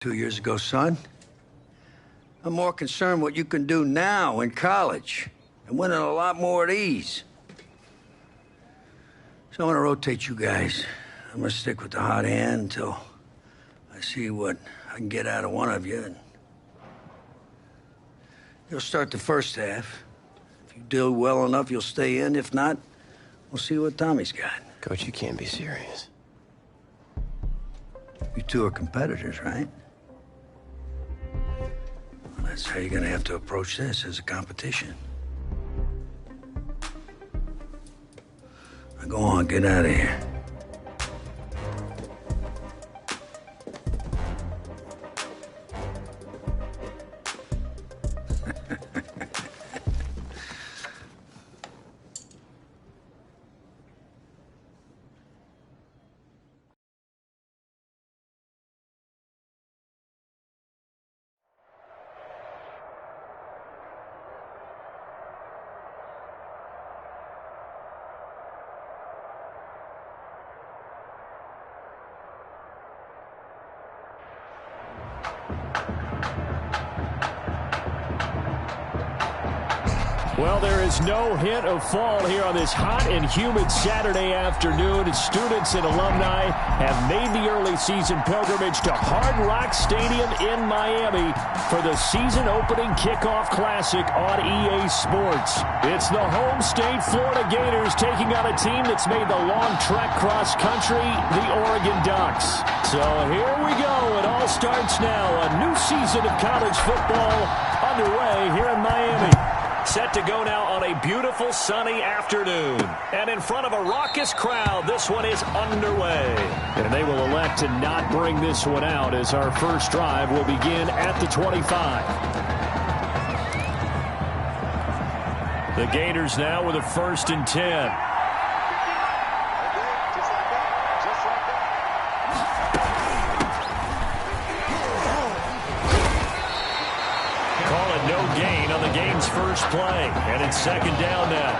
2 years ago, son. I'm more concerned what you can do now in college and winning a lot more of these. So I'm gonna rotate you guys. I'm gonna stick with the hot hand until I see what I can get out of one of you. And you'll start the first half. If you do well enough, you'll stay in. If not, we'll see what Tommy's got. Coach, you can't be serious. You two are competitors, right? Well, that's how you're gonna have to approach this, as a competition. Now go on, get out of here. Well, there is no hint of fall here on this hot and humid Saturday afternoon. Students and alumni have made the early season pilgrimage to Hard Rock Stadium in Miami for the season-opening kickoff classic on EA Sports. It's the home state Florida Gators taking on a team that's made the long trek cross-country, the Oregon Ducks. So here we go. It all starts now. A new season of college football underway here in Miami. Set to go now on a beautiful sunny afternoon. And in front of a raucous crowd, this one is underway. And they will elect to not bring this one out as our first drive will begin at the 25. The Gators now with a 1st and 10. First play, and it's 2nd down now.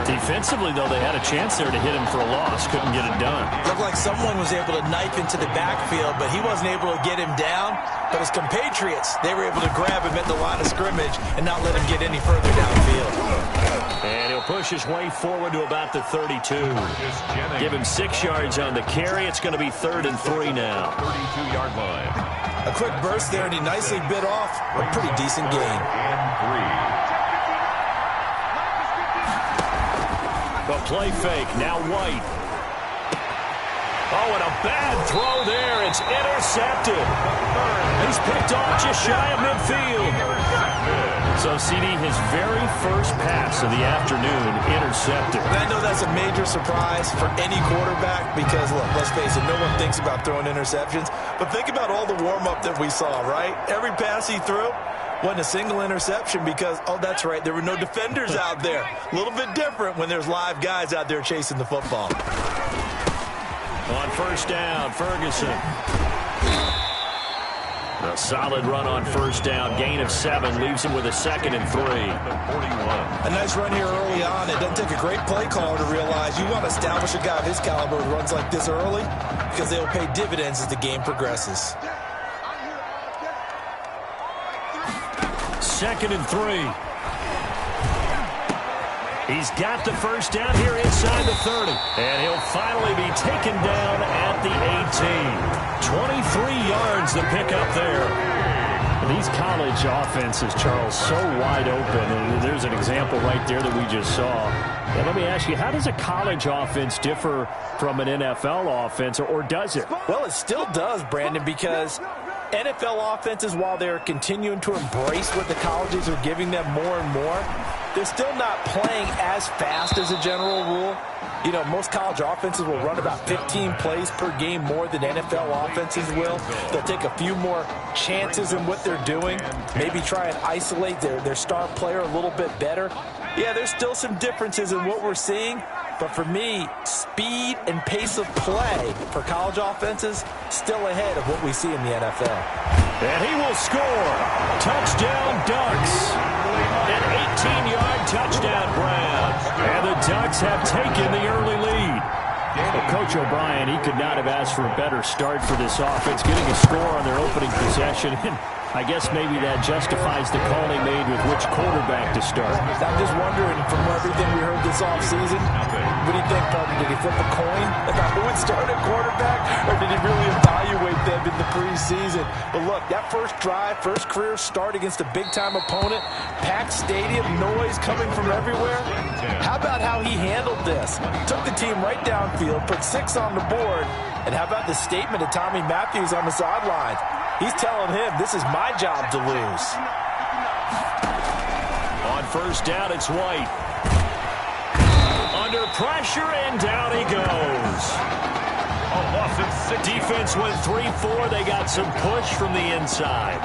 Defensively, though, they had a chance there to hit him for a loss. Couldn't get it done. Looked like someone was able to knife into the backfield, but he wasn't able to get him down. But his compatriots, they were able to grab him at the line of scrimmage and not let him get any further downfield. And he'll push his way forward to about the 32. Give him 6 yards on the carry. It's going to be 3rd and 3 now. 32-yard line. A quick burst there, and he nicely bit off a pretty decent gain. The play fake, now White. Oh, and a bad throw there. It's intercepted. He's picked off just shy of midfield. So, CD, his very first pass of the afternoon intercepted. And I know that's a major surprise for any quarterback because, look, let's face it, no one thinks about throwing interceptions. But think about all the warm-up that we saw, right? Every pass he threw wasn't a single interception because, oh, that's right, there were no defenders out there. A little bit different when there's live guys out there chasing the football. On 1st down, Ferguson. A solid run on 1st down. Gain of 7 leaves him with a 2nd and 3. A nice run here early on. It doesn't take a great play caller to realize you want to establish a guy of his caliber who runs like this early because they will pay dividends as the game progresses. 2nd and 3. He's got the 1st down here inside the 30. And he'll finally be taken down at the 18. 23 yards to pick up there. These college offenses, Charles, so wide open. And there's an example right there that we just saw. And let me ask you, how does a college offense differ from an NFL offense, or does it? Well, it still does, Brandon, because NFL offenses, while they're continuing to embrace what the colleges are giving them more and more, they're still not playing as fast as a general rule. You know, most college offenses will run about 15 plays per game more than NFL offenses will. They'll take a few more chances in what they're doing, maybe try and isolate their star player a little bit better. Yeah, there's still some differences in what we're seeing, but for me, speed and pace of play for college offenses still ahead of what we see in the NFL. And he will score. Touchdown, Ducks. An 18-yard touchdown grab. And the Ducks have taken the early lead. Well, Coach O'Brien, he could not have asked for a better start for this offense, getting a score on their opening possession. And I guess maybe that justifies the call he made with which quarterback to start. I'm just wondering, from everything we heard this offseason, what do you think, partner? Did he flip a coin about who would start at quarterback, or did he really evaluate them in the preseason? But look, that first drive, first career start against a big-time opponent, packed stadium, noise coming from everywhere. How about how he handled this? Took the team right downfield, put 6 on the board, and how about the statement of Tommy Matthews on the sidelines? He's telling him, this is my job to lose. On first down, it's White. Under pressure, and down he goes. Defense went 3-4. They got some push from the inside.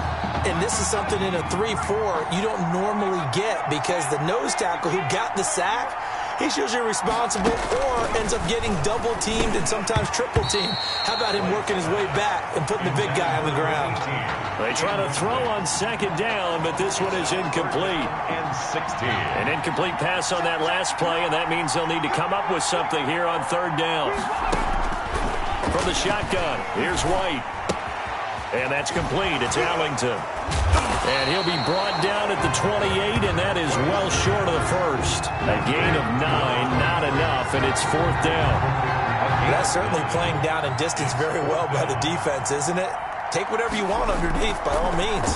And this is something in a 3-4 you don't normally get, because the nose tackle who got the sack, he's usually responsible or ends up getting double-teamed and sometimes triple-teamed. How about him working his way back and putting the big guy on the ground? They try to throw on second down, but this one is incomplete. An incomplete pass on that last play, and that means they'll need to come up with something here on third down. From the shotgun, here's White. And that's complete. It's Allington. And he'll be brought down at the 28, and that is well short of the first. A gain of 9, not enough, and it's fourth down. That's certainly playing down in distance very well by the defense, isn't it? Take whatever you want underneath, by all means.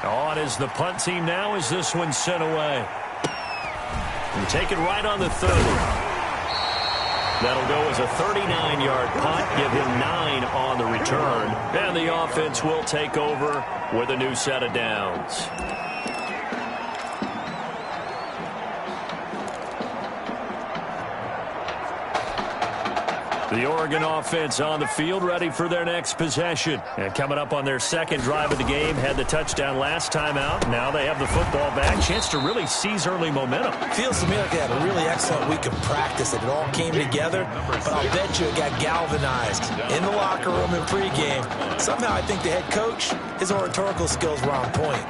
On is the punt team now as this one's sent away. And take it right on the 30. That'll go as a 39-yard punt, give him 9 on the return. And the offense will take over with a new set of downs. The Oregon offense on the field, ready for their next possession. And coming up on their second drive of the game, had the touchdown last time out. Now they have the football back. Chance to really seize early momentum. Feels to me like they had a really excellent week of practice, and it all came together. But I'll bet you it got galvanized in the locker room in pregame. Somehow I think the head coach, his oratorical skills were on point.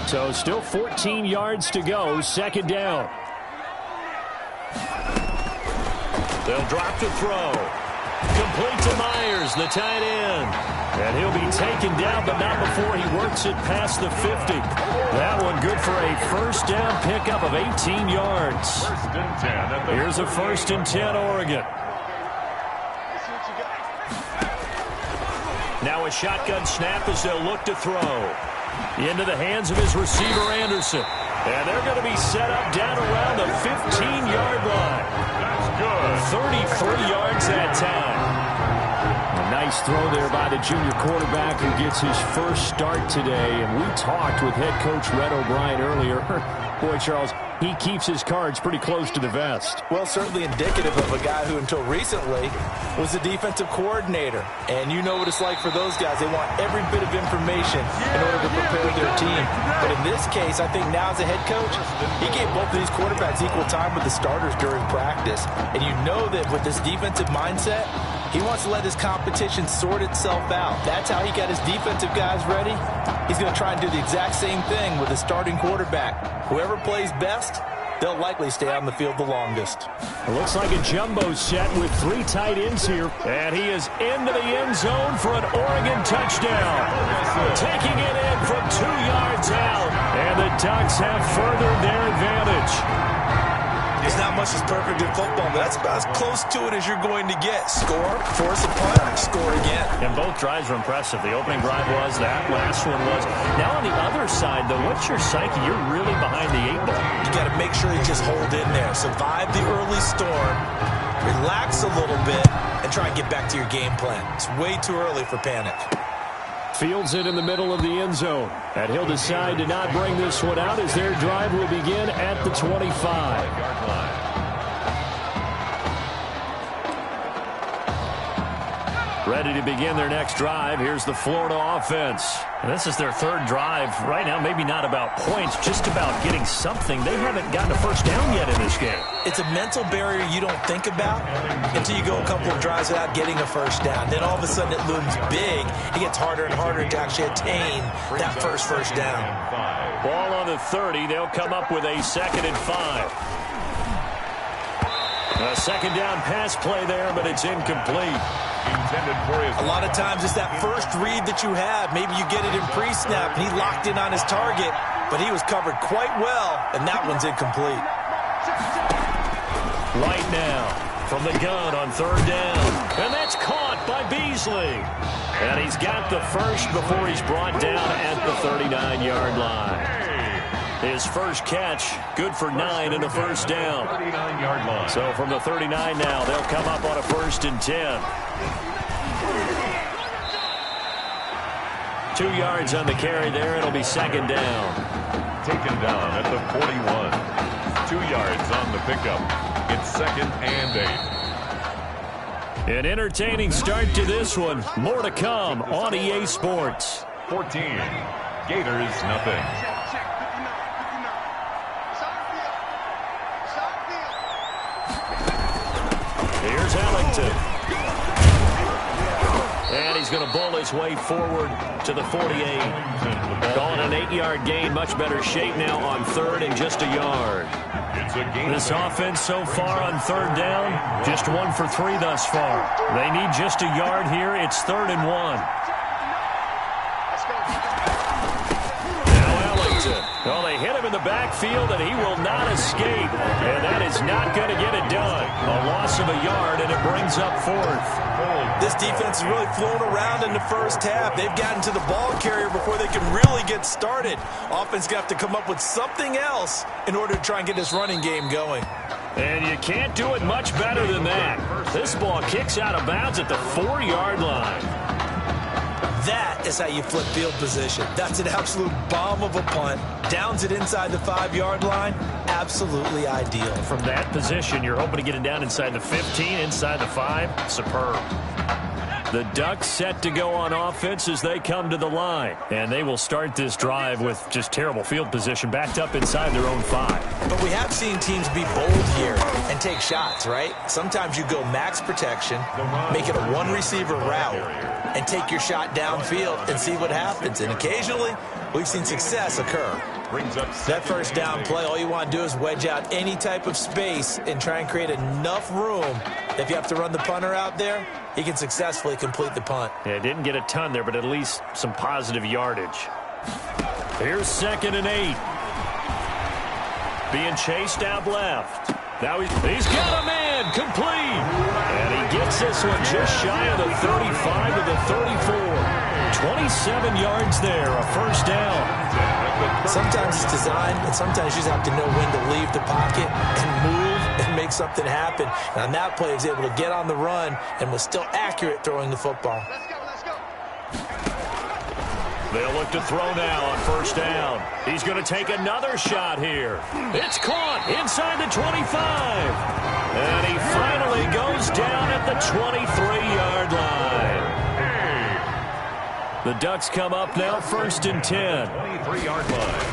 So still 14 yards to go, second down. They'll drop to throw. Complete to Myers, the tight end. And he'll be taken down, but not before he works it past the 50. That one good for a first down pickup of 18 yards. Here's a 1st and 10, Oregon. Now a shotgun snap as they'll look to throw. Into the hands of his receiver, Anderson. And they're going to be set up down around the 15-yard line. That's good. 33 yards that time. A nice throw there by the junior quarterback who gets his first start today. And we talked with head coach Red O'Brien earlier. Boy, Charles, he keeps his cards pretty close to the vest. Well, certainly indicative of a guy who until recently was the defensive coordinator. And you know what it's like for those guys. They want every bit of information in order to prepare their team. But in this case, I think now as a head coach, he gave both of these quarterbacks equal time with the starters during practice. And you know that with this defensive mindset, he wants to let his competition sort itself out. That's how he got his defensive guys ready. He's going to try and do the exact same thing with his starting quarterback. Whoever plays best, they'll likely stay on the field the longest. It looks like a jumbo set with 3 tight ends here. And he is into the end zone for an Oregon touchdown. Taking it in from 2 yards out. And the Ducks have furthered their advantage. There's not much that's perfect in football, but that's about as close to it as you're going to get. Score, force a punt, score again. And both drives were impressive. The opening drive was, that last one was. Now on the other side, though, what's your psyche? You're really behind the 8 ball. You got to make sure you just hold in there. Survive the early storm, relax a little bit, and try and get back to your game plan. It's way too early for panic. Fields it in the middle of the end zone. And he'll decide to not bring this one out as their drive will begin at the 25. Ready to begin their next drive. Here's the Florida offense. And this is their third drive. Right now, maybe not about points, just about getting something. They haven't gotten a first down yet in this game. It's a mental barrier you don't think about until you go a couple of drives without getting a first down. Then all of a sudden it looms big. It gets harder and harder to actually attain that first down. Ball on the 30. They'll come up with a 2nd and 5. A second down pass play there, but it's incomplete. A lot of times it's that first read that you have. Maybe you get it in pre-snap, and he locked in on his target, but he was covered quite well, and that one's incomplete. Right now, from the gun on 3rd down. And that's caught by Beasley. And he's got the first before he's brought down at the 39-yard line. His first catch, good for 9 and a first down. 39-yard line. So from the 39 now, they'll come up on a 1st and 10. 2 yards on the carry there. It'll be 2nd down. Taken down at the 41. 2 yards on the pickup. It's 2nd and 8. An entertaining start to this one. More to come on EA Sports. 14. Gators, nothing. Here's Ellington. And he's going to bull his way forward to the 48. Going an 8-yard gain. Much better shape now on 3rd and just a yard. This offense so far on 3rd down, just 1 for 3 thus far. They need just a yard here. It's 3rd and 1. Now Ellington. Well, they hit him in the backfield, and he will not escape. And that is not going to get it done. A loss of a yard, and it brings up 4th. This defense is really flown around in the first half. They've gotten to the ball carrier before they can really get started. Offense going to have to come up with something else in order to try and get this running game going. And you can't do it much better than that. This ball kicks out of bounds at the 4-yard line. That is how you flip field position. That's an absolute bomb of a punt. Downs it inside the 5-yard line. Absolutely ideal. From that position, you're hoping to get it down inside the 15, inside the 5. Superb. The Ducks set to go on offense as they come to the line. And they will start this drive with just terrible field position, backed up inside their own 5. But we have seen teams be bold here and take shots, right? Sometimes you go max protection, make it a one-receiver route, and take your shot downfield and see what happens. And occasionally, we've seen success occur. That first down play, all you want to do is wedge out any type of space and try and create enough room. If you have to run the punter out there, he can successfully complete the punt. Yeah, didn't get a ton there, but at least some positive yardage. Here's 2nd and 8. Being chased out left. Now he's got a man complete. And he gets this one just shy of the 35 to the 34. 27 yards there, a first down. Sometimes it's designed, and sometimes you just have to know when to leave the pocket and move and make something happen. And on that play, he was able to get on the run and was still accurate throwing the football. They'll look to throw now on first down. He's going to take another shot here. It's caught inside the 25. And he finally goes down at the 23-yard line. The Ducks come up now, 1st and 10. 23-yard line.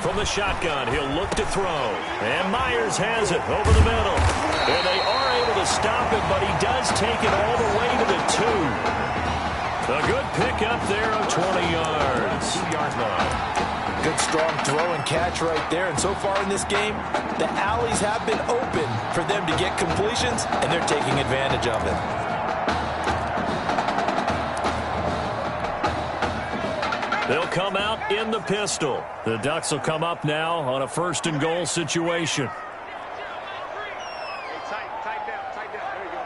From the shotgun, he'll look to throw. And Myers has it over the middle. And they are able to stop him, but he does take it all the way to the 2. A good pickup there of 20 yards. 2-yard line. Good strong throw and catch right there. And so far in this game, the alleys have been open for them to get completions, and they're taking advantage of it. They'll come out in the pistol. The Ducks will come up now on a 1st and goal situation. Tight down. There you go.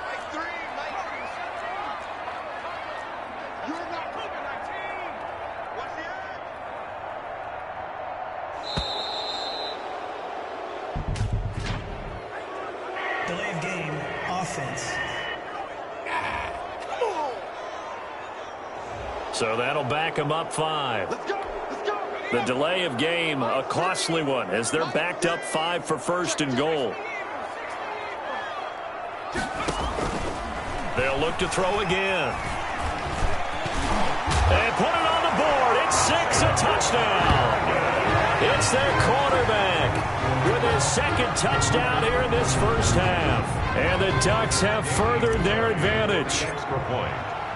Mike 3. You're not moving 19. What's the Delay of game, offense. So that'll back them up 5. Let's go. The delay of game, a costly one, as they're backed up 5 for 1st and goal. They'll look to throw again. And put it on the board. It's 6, a touchdown. It's their quarterback with his second touchdown here in this first half. And the Ducks have furthered their advantage. Extra point.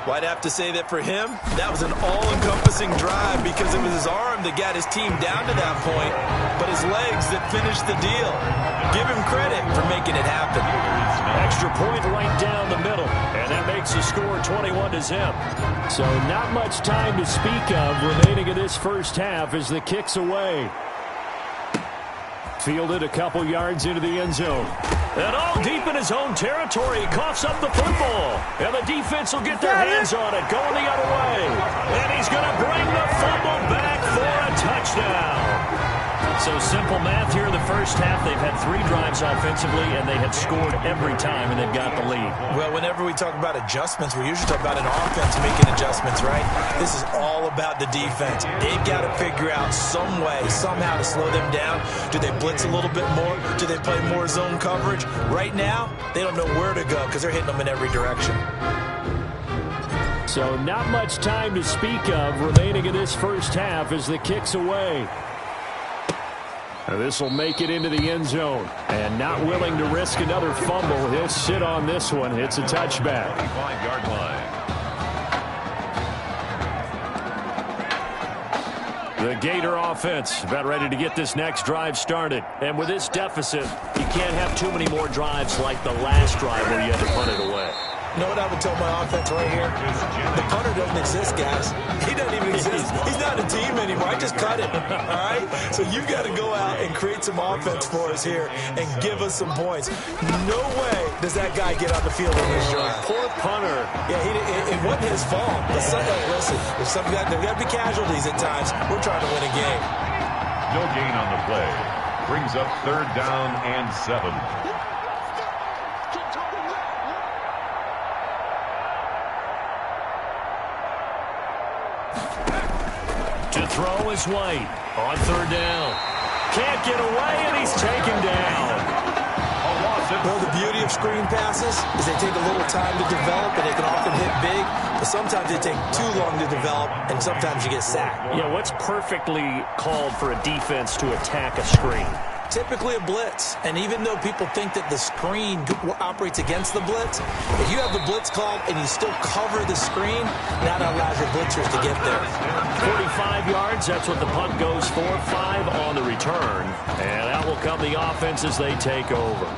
Well, I'd have to say that for him, that was an all-encompassing drive because it was his arm that got his team down to that point, but his legs that finished the deal. Give him credit for making it happen. Extra point right down the middle, and that makes the score 21-0. So not much time to speak of remaining in this first half as the kick's away. Fielded a couple yards into the end zone. And all deep in his own territory, he coughs up the football. And the defense will get their hands on it, going the other way. And he's going to bring the fumble back for a touchdown. So simple math here in the first half. They've had 3 drives offensively, and they have scored every time, and they've got the lead. Well, whenever we talk about adjustments, we usually talk about an offense making adjustments, right? This is all about the defense. They've got to figure out some way, somehow to slow them down. Do they blitz a little bit more? Do they play more zone coverage? Right now, they don't know where to go because they're hitting them in every direction. So not much time to speak of remaining in this first half as the kick's away. This will make it into the end zone. And not willing to risk another fumble, he'll sit on this one. It's a touchback. 25-yard line. The Gator offense about ready to get this next drive started. And with this deficit, you can't have too many more drives like the last drive where you had to punt it away. You know what I would tell my offense right here? The punter doesn't exist, guys. He doesn't even exist. He's not a team anymore. I just cut it, all right? So you've got to go out and create some offense for us here and give us some points. No way does that guy get on the field in this drive. Poor punter. Yeah, it wasn't his fault. But listen, there got to be casualties at times. We're trying to win a game. No gain on the play. Brings up 3rd down and 7. To throw is White on 3rd down. Can't get away, and he's taken down. Well, the beauty of screen passes is they take a little time to develop, and they can often hit big, but sometimes they take too long to develop, and sometimes you get sacked. Yeah, what's perfectly called for a defense to attack a screen? Typically a blitz, and even though people think that the screen operates against the blitz, if you have the blitz called and you still cover the screen, that allows your blitzers to get there. 45 yards, that's what the punt goes for. 5 on the return, and out will come the offense as they take over.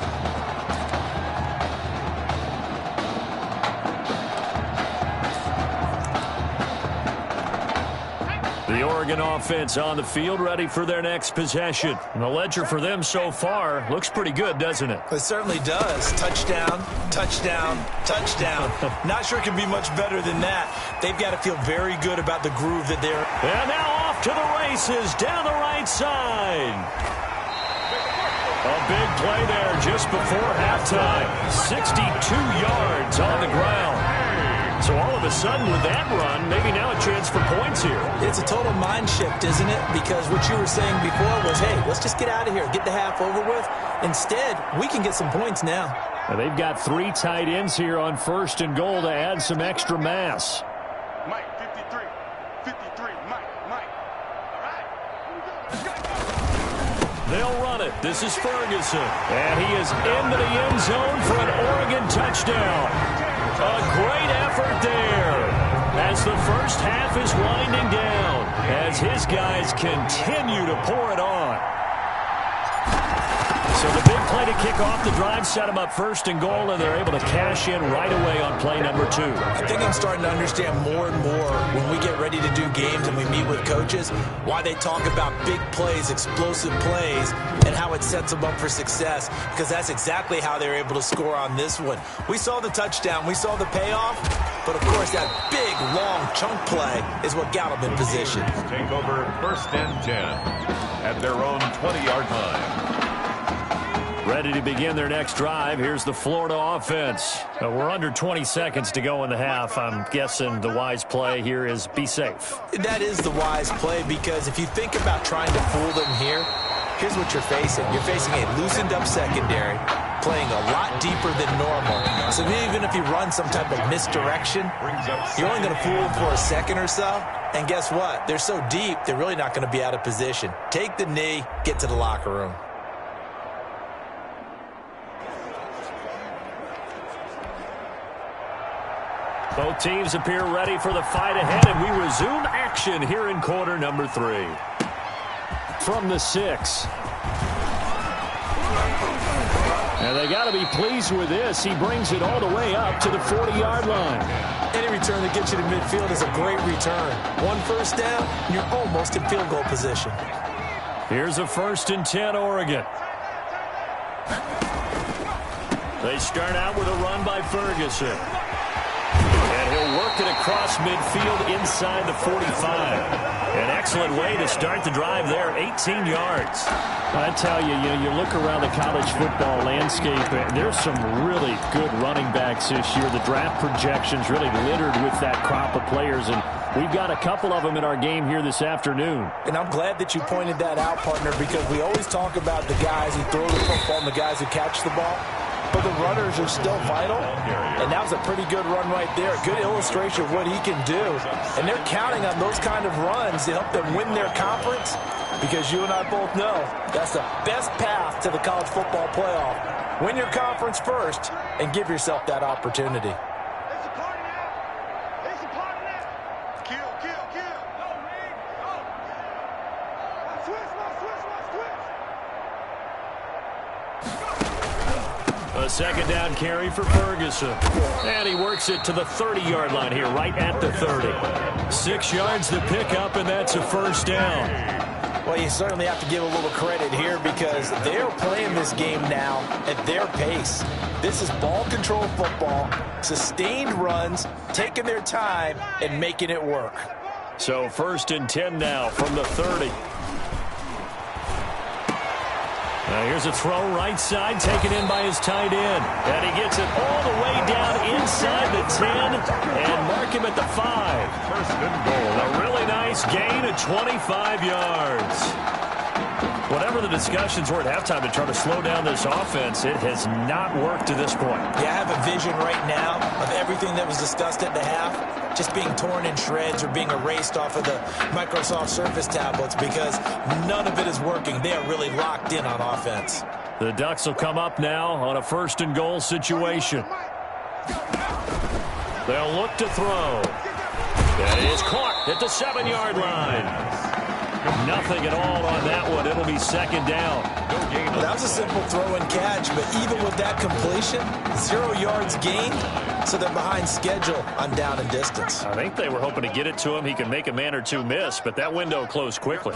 The Oregon offense on the field, ready for their next possession. And the ledger for them so far looks pretty good, doesn't it? It certainly does. Touchdown, touchdown, touchdown. Not sure it can be much better than that. They've got to feel very good about the groove that they're... And now off to the races down the right side. A big play there just before halftime. 62 yards on the ground. So all of a sudden with that run, maybe now a chance for points here. It's a total mind shift, isn't it? Because what you were saying before was, hey, let's just get out of here, get the half over with. Instead, we can get some points now. And they've got 3 tight ends here on 1st and goal to add some extra mass. Mike, 53. 53. Mike. All right. Let's go. They'll run it. This is Ferguson. And he is into the end zone for an Oregon touchdown. A great effort there as the first half is winding down as his guys continue to pour it on. So the big play to kick off the drive set them up 1st and goal, and they're able to cash in right away on play number 2. I think I'm starting to understand more and more when we get ready to do games and we meet with coaches why they talk about big plays, explosive plays, and how it sets them up for success, because that's exactly how they're able to score on this one. We saw the touchdown, we saw the payoff, but of course that big, long chunk play is what got them in position. Take over 1st and 10 at their own 20-yard line. Ready to begin their next drive. Here's the Florida offense. We're under 20 seconds to go in the half. I'm guessing the wise play here is be safe. That is the wise play, because if you think about trying to fool them here, here's what you're facing. You're facing a loosened up secondary, playing a lot deeper than normal. So even if you run some type of misdirection, you're only going to fool them for a second or so. And guess what? They're so deep, they're really not going to be out of position. Take the knee, get to the locker room. Both teams appear ready for the fight ahead, and we resume action here in quarter number 3. From the 6. And they got to be pleased with this. He brings it all the way up to the 40-yard line. Any return that gets you to midfield is a great return. 1 first down, and you're almost in field goal position. Here's a 1st and 10, Oregon. They start out with a run by Ferguson. And he'll work it across midfield inside the 45. An excellent way to start the drive there, 18 yards. I tell you, you look around the college football landscape, there's some really good running backs this year. The draft projections really littered with that crop of players, and we've got a couple of them in our game here this afternoon. And I'm glad that you pointed that out, partner, because we always talk about the guys who throw the football and the guys who catch the ball. But the runners are still vital, and that was a pretty good run right there. A good illustration of what he can do. And they're counting on those kind of runs to help them win their conference, because you and I both know that's the best path to the college football playoff. Win your conference first and give yourself that opportunity. It's a party now. It's a party now. Kill, kill, kill. Go, man. Go. Switch. A 2nd down carry for Ferguson. And he works it to the 30-yard line here, right at the 30. 6 yards to pick up, and that's a 1st down. Well, you certainly have to give a little credit here because they're playing this game now at their pace. This is ball control football, sustained runs, taking their time, and making it work. So 1st and 10 now from the 30. Now here's a throw right side, taken in by his tight end. And he gets it all the way down inside the 10 and mark him at the 5. 1st and goal. A really nice gain of 25 yards. Whatever the discussions were at halftime to try to slow down this offense, it has not worked to this point. Yeah, I have a vision right now of everything that was discussed at the half just being torn in shreds or being erased off of the Microsoft Surface tablets because none of it is working. They are really locked in on offense. The Ducks will come up now on a 1st and goal situation. They'll look to throw. That is caught at the 7-yard line. Nothing at all on that one. It'll be 2nd down. Well, that was a simple throw and catch, but even with that completion, 0 yards gained, so they're behind schedule on down and distance. I think they were hoping to get it to him. He could make a man or two miss, but that window closed quickly.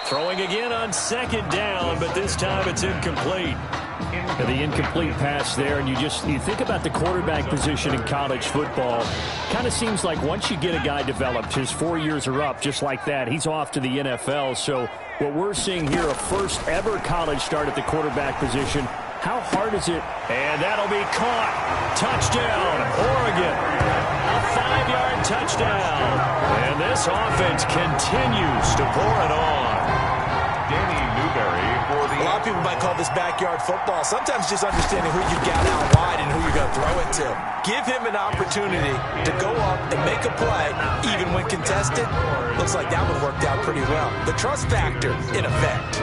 Throwing again on 2nd down, but this time it's incomplete. The incomplete pass there, and you think about the quarterback position in college football. Kind of seems like once you get a guy developed, his 4 years are up just like that. He's off to the NFL. So what we're seeing here, a first ever college start at the quarterback position. How hard is it? And that'll be caught. Touchdown, Oregon. A 5-yard touchdown. And this offense continues to pour it on. Danny Newberry for the... A lot of people might call this backyard football. Sometimes just understanding who you got out wide and who you're going to throw it to. Give him an opportunity to go up and make a play, even when contested. Looks like that one worked out pretty well. The trust factor in effect.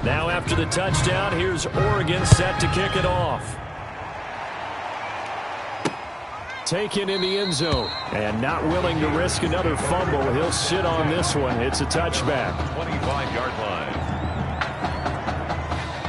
Now after the touchdown, here's Oregon set to kick it off. Taken in the end zone, and not willing to risk another fumble. He'll sit on this one. It's a touchback. 25-yard line.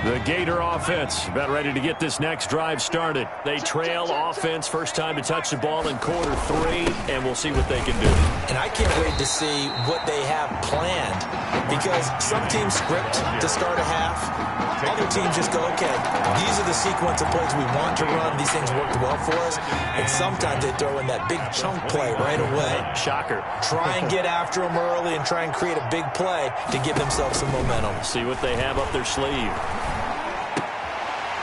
The Gator offense about ready to get this next drive started. They trail offense, first time to touch the ball in quarter 3, and we'll see what they can do. And I can't wait to see what they have planned, because some teams script to start a half. Other teams just go, okay, these are the sequence of plays we want to run. These things worked well for us. And sometimes they throw in that big chunk play right away. Shocker. Try and get after them early and try and create a big play to give themselves some momentum. See what they have up their sleeve.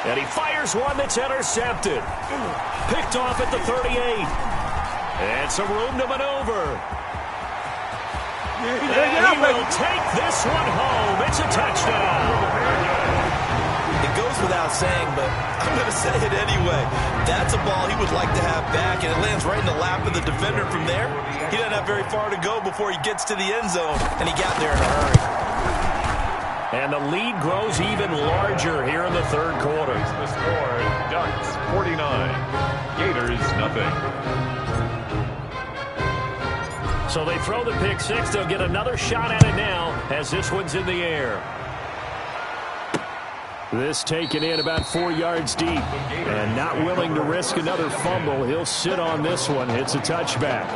And he fires one that's intercepted. Picked off at the 38. And some room to maneuver. He will take this one home. It's a touchdown. It goes without saying, but I'm going to say it anyway. That's a ball he would like to have back, and it lands right in the lap of the defender from there. He doesn't have very far to go before he gets to the end zone, and he got there in a hurry. And the lead grows even larger here in the third quarter. The score, Ducks 49, Gators nothing. So they throw the pick six. They'll get another shot at it now as this one's in the air. This taken in about 4 yards deep. And not willing to risk another fumble. He'll sit on this one. It's a touchback.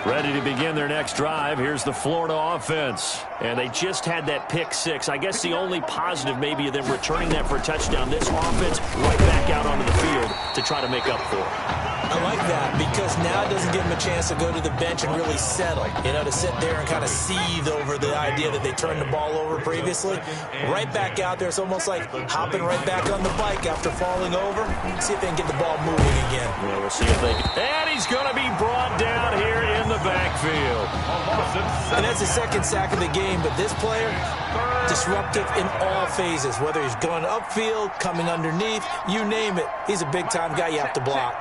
Ready to begin their next drive. Here's the Florida offense. And they just had that pick six. I guess the only positive maybe of them returning that for a touchdown. This offense right back out onto the field to try to make up for it. I like that because now it doesn't give him a chance to go to the bench and really settle. You know, to sit there and kind of seethe over the idea that they turned the ball over previously. Right back out there. It's almost like hopping right back on the bike after falling over. See if they can get the ball moving again. Well, we'll see if they can. And he's going to be brought down here in the backfield. And that's the second sack of the game, but this player, disruptive in all phases, whether he's going upfield, coming underneath, you name it. He's a big-time guy you have to block.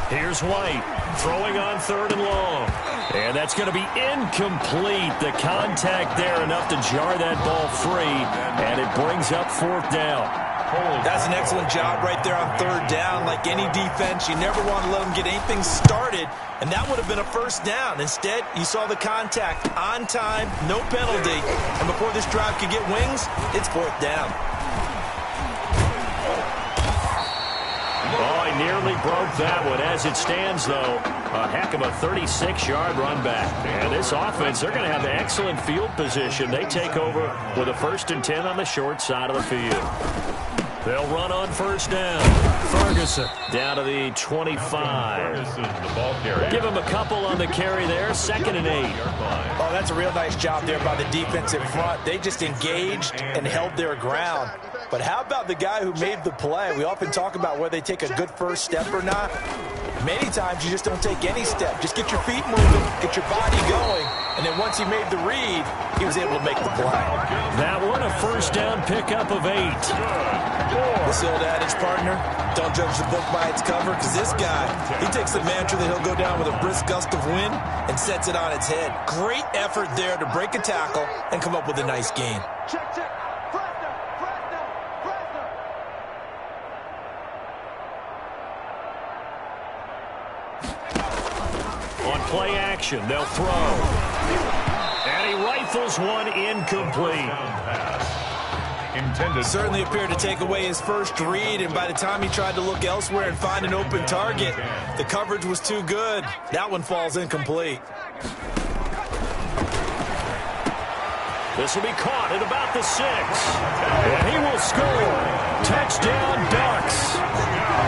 Here's White throwing on third and long. And that's going to be incomplete. The contact there enough to jar that ball free, and it brings up fourth down. That's an excellent job right there on third down. Like any defense, you never want to let them get anything started, and that would have been a first down. Instead, you saw the contact on time, no penalty, and before this drive could get wings, it's fourth down. Oh, he nearly broke that one. As it stands, though, a heck of a 36-yard run back. And this offense, they're going to have excellent field position. They take over with a 1st and 10 on the short side of the field. They'll run on first down. Ferguson down to the 25. Ferguson, the ball carrier. Give him a couple on the carry there. 2nd and 8. Oh, that's a real nice job there by the defense in front. They just engaged and held their ground. But how about the guy who made the play? We often talk about whether they take a good first step or not. Many times you just don't take any step. Just get your feet moving, get your body going, and then once he made the read, he was able to make the play. That one a first down pickup of 8. This old adage, partner, don't judge the book by its cover, because this guy, he takes the mantra that he'll go down with a brisk gust of wind and sets it on its head. Great effort there to break a tackle and come up with a nice gain. Check. On play action, they'll throw. And he rifles one incomplete. Intended. Certainly appeared to take away his first read, and by the time he tried to look elsewhere and find an open target, the coverage was too good. That one falls incomplete. This will be caught at about the 6. And he will score. Touchdown, Ducks.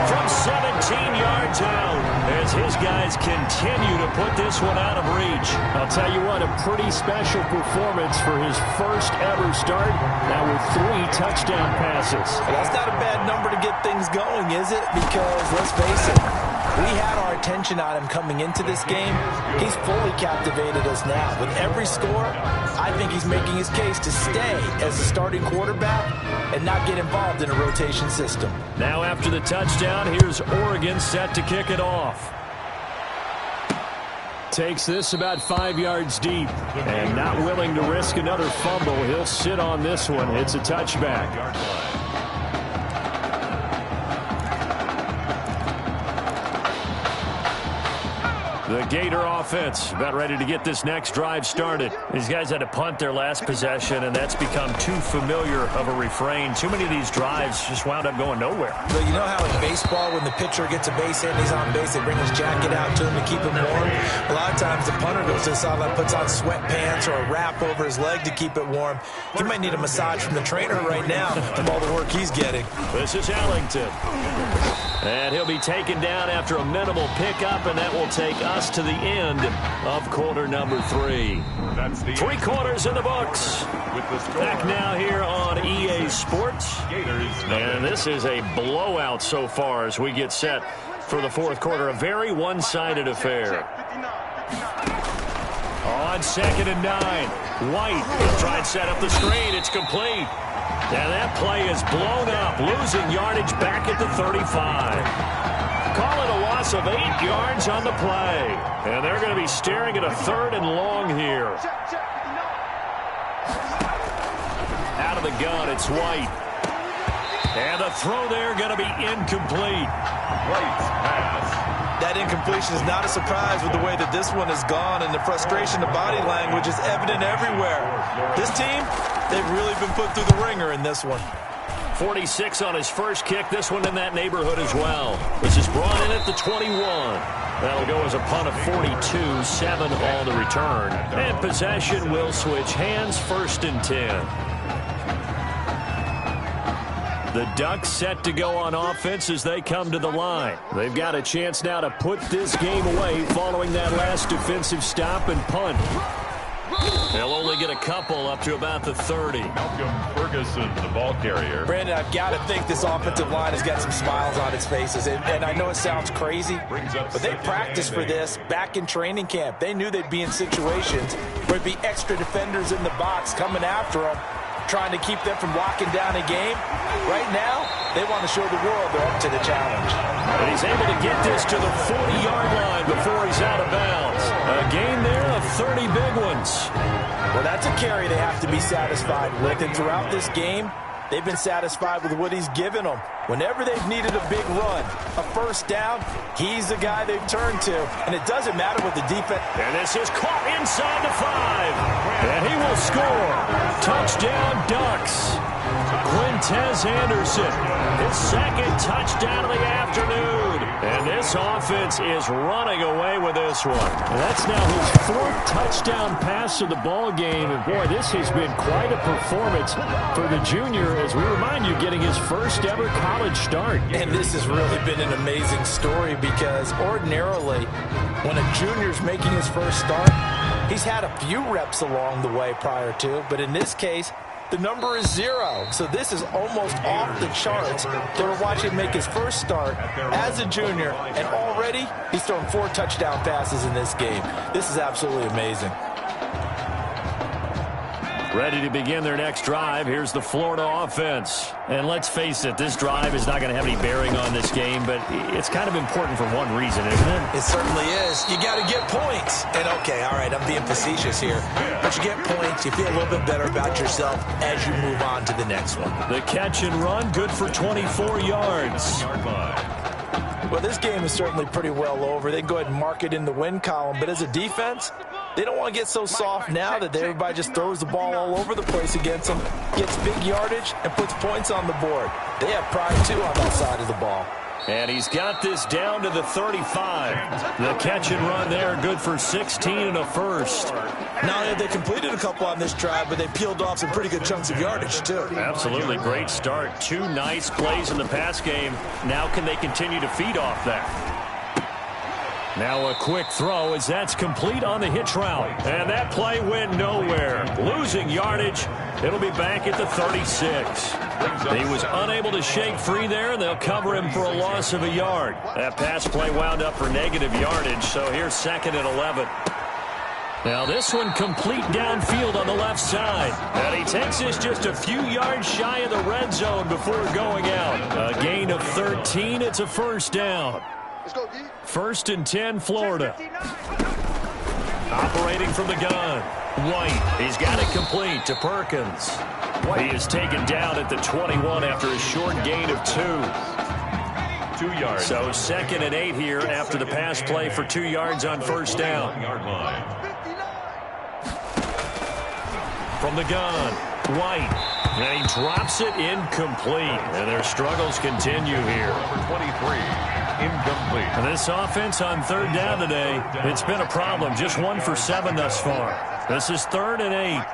From 17 yards out as his guys continue to put this one out of reach. I'll tell you what, a pretty special performance for his first ever start. Now with 3 touchdown passes. Well, that's not a bad number to get things going, is it? Because, let's face it, we had our attention on him coming into this game. He's fully captivated us now. With every score, I think he's making his case to stay as a starting quarterback and not get involved in a rotation system. Now after the touchdown, here's Oregon set to kick it off. Takes this about 5 yards deep. And not willing to risk another fumble. He'll sit on this one. It's a touchback. The Gator offense about ready to get this next drive started. These guys had to punt their last possession, and that's become too familiar of a refrain. Too many of these drives just wound up going nowhere. So you know how in baseball, when the pitcher gets a base hit and he's on base, they bring his jacket out to him to keep him warm? A lot of times the punter goes to the sideline, puts on sweatpants or a wrap over his leg to keep it warm. He might need a massage from the trainer right now from all the work he's getting. This is Ellington. And he'll be taken down after a minimal pickup, and that will take us to the end of quarter number 3. That's the 3 quarters in the books. with the score. Back now here on EA Sports. Gators And this is a blowout so far as we get set for the fourth quarter. A very one-sided affair. 59. On 2nd and 9. White will try and set up the screen. It's complete. And that play is blown up, losing yardage back at the 35. Call it a loss of 8 yards on the play. And they're going to be staring at a 3rd and long here. Out of the gun, it's White. And the throw there going to be incomplete. White's pass. That incompletion is not a surprise with the way that this one has gone, and the frustration, the body language is evident everywhere. This team, they've really been put through the ringer in this one. 46 on his first kick. This one in that neighborhood as well. This is brought in at the 21. That'll go as a punt of 42, 7 on the return. And possession will switch hands, 1st and 10. The Ducks set to go on offense as they come to the line. They've got a chance now to put this game away following that last defensive stop and punt. They'll only get a couple up to about the 30. Malcolm Ferguson, the ball carrier. Brandon, I've got to think this offensive line has got some smiles on its faces. And I know it sounds crazy, but they practiced for this back in training camp. They knew they'd be in situations where there'd be extra defenders in the box coming after them, trying to keep them from locking down a game. Right now, they want to show the world they're up to the challenge. And he's able to get this to the 40-yard line before he's out of bounds. A gain there of 30 big ones. Well, that's a carry they have to be satisfied with. And throughout this game, they've been satisfied with what he's given them. Whenever they've needed a big run, a first down, he's the guy they've turned to. And it doesn't matter what the defense... And this is caught inside the 5. And he will score. Touchdown, Ducks. Quintez Anderson, his 2nd touchdown of the afternoon. And this offense is running away with this one. And that's now his 4th touchdown pass of the ball game. And boy, this has been quite a performance for the junior, as we remind you, getting his first ever college start. And this has really been an amazing story, because ordinarily, when a junior's making his first start, he's had a few reps along the way prior to, but in this case, the number is 0. So this is almost off the charts. They were watching him make his first start as a junior, and already he's thrown 4 touchdown passes in this game. This is absolutely amazing. Ready to begin their next drive. Here's the Florida offense. And let's face it, this drive is not going to have any bearing on this game, but it's kind of important for one reason, isn't it? It certainly is. You got to get points. And okay, all right, I'm being facetious here, but you get points, you feel a little bit better about yourself as you move on to the next one. The catch and run, good for 24 yards. Well, this game is certainly pretty well over. They can go ahead and mark it in the win column, but as a defense, they don't want to get so soft now that everybody just throws the ball all over the place against them, gets big yardage, and puts points on the board. They have pride, too, on that side of the ball. And he's got this down to the 35. The catch and run there, good for 16 and a first. Not only have they completed a couple on this drive, but they peeled off some pretty good chunks of yardage, too. Absolutely great start. 2 nice plays in the pass game. Now can they continue to feed off that? Now a quick throw as that's complete on the hitch route. And that play went nowhere. Losing yardage. It'll be back at the 36. He was unable to shake free there, and they'll cover him for a loss of a yard. That pass play wound up for negative yardage, so here's 2nd and 11. Now this one complete downfield on the left side. And he takes this just a few yards shy of the red zone before going out. A gain of 13. It's a first down. 1st and 10, Florida. Operating from the gun. White. He's got it complete to Perkins. He is taken down at the 21 after a short gain of 2. 2 yards. So 2nd and 8 here after the pass play for 2 yards on first down. Yard line. From the gun, White. And he drops it incomplete. And their struggles continue here. Number 23, incomplete. And this offense on 3rd down today, it's been a problem. Just 1 for 7 thus far. This is 3rd and 8.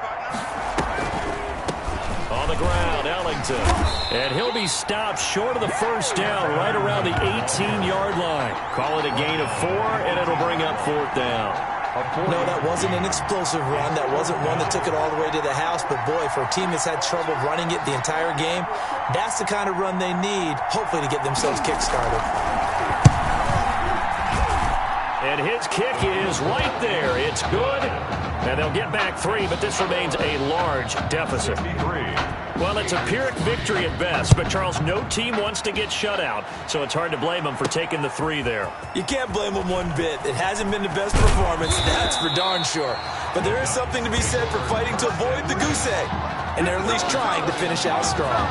On the ground, Ellington. And he'll be stopped short of the first down right around the 18-yard line. Call it a gain of 4, and it'll bring up 4th down. No, that wasn't an explosive run. That wasn't one that took it all the way to the house. But, boy, for a team that's had trouble running it the entire game, that's the kind of run they need, hopefully, to get themselves kick-started. And his kick is right there. It's good. And they'll get back 3, but this remains a large deficit. 53. Well, it's a Pyrrhic victory at best, but Charles, no team wants to get shut out, so it's hard to blame them for taking the 3 there. You can't blame them one bit. It hasn't been the best performance, that's for darn sure. But there is something to be said for fighting to avoid the goose egg. And they're at least trying to finish out strong.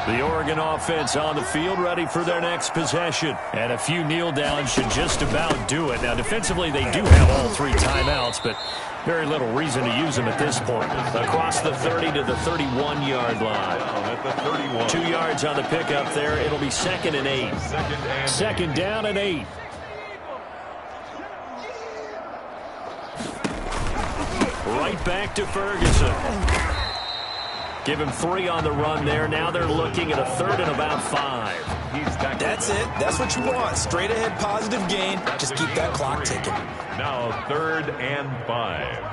The Oregon offense on the field ready for their next possession. And a few kneel downs should just about do it. Now, defensively, they do have all 3 timeouts, but very little reason to use them at this point. Across the 30 to the 31-yard line. At the 31. 2 yards on the pickup there. It'll be 2nd and 8. Second down and 8. Right back to Ferguson. Give him 3 on the run there. Now they're looking at a 3rd and about 5. That's it. That's what you want. Straight ahead positive gain. Just keep that clock ticking. Now 3rd and 5.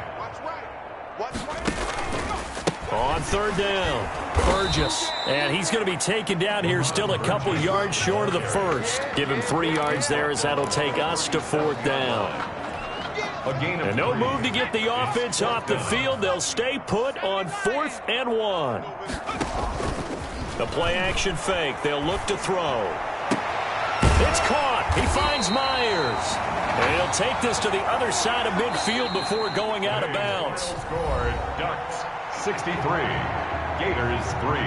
On 3rd down, Burgess. And he's going to be taken down here, still a couple yards short of the 1st. Give him 3 yards there as that'll take us to 4th down. And no move to get the offense off the field. They'll stay put on 4th and 1. The play action fake. They'll look to throw. It's caught. He finds Myers. And he'll take this to the other side of midfield before going out of bounds. Score, Ducks 63, Gators 3.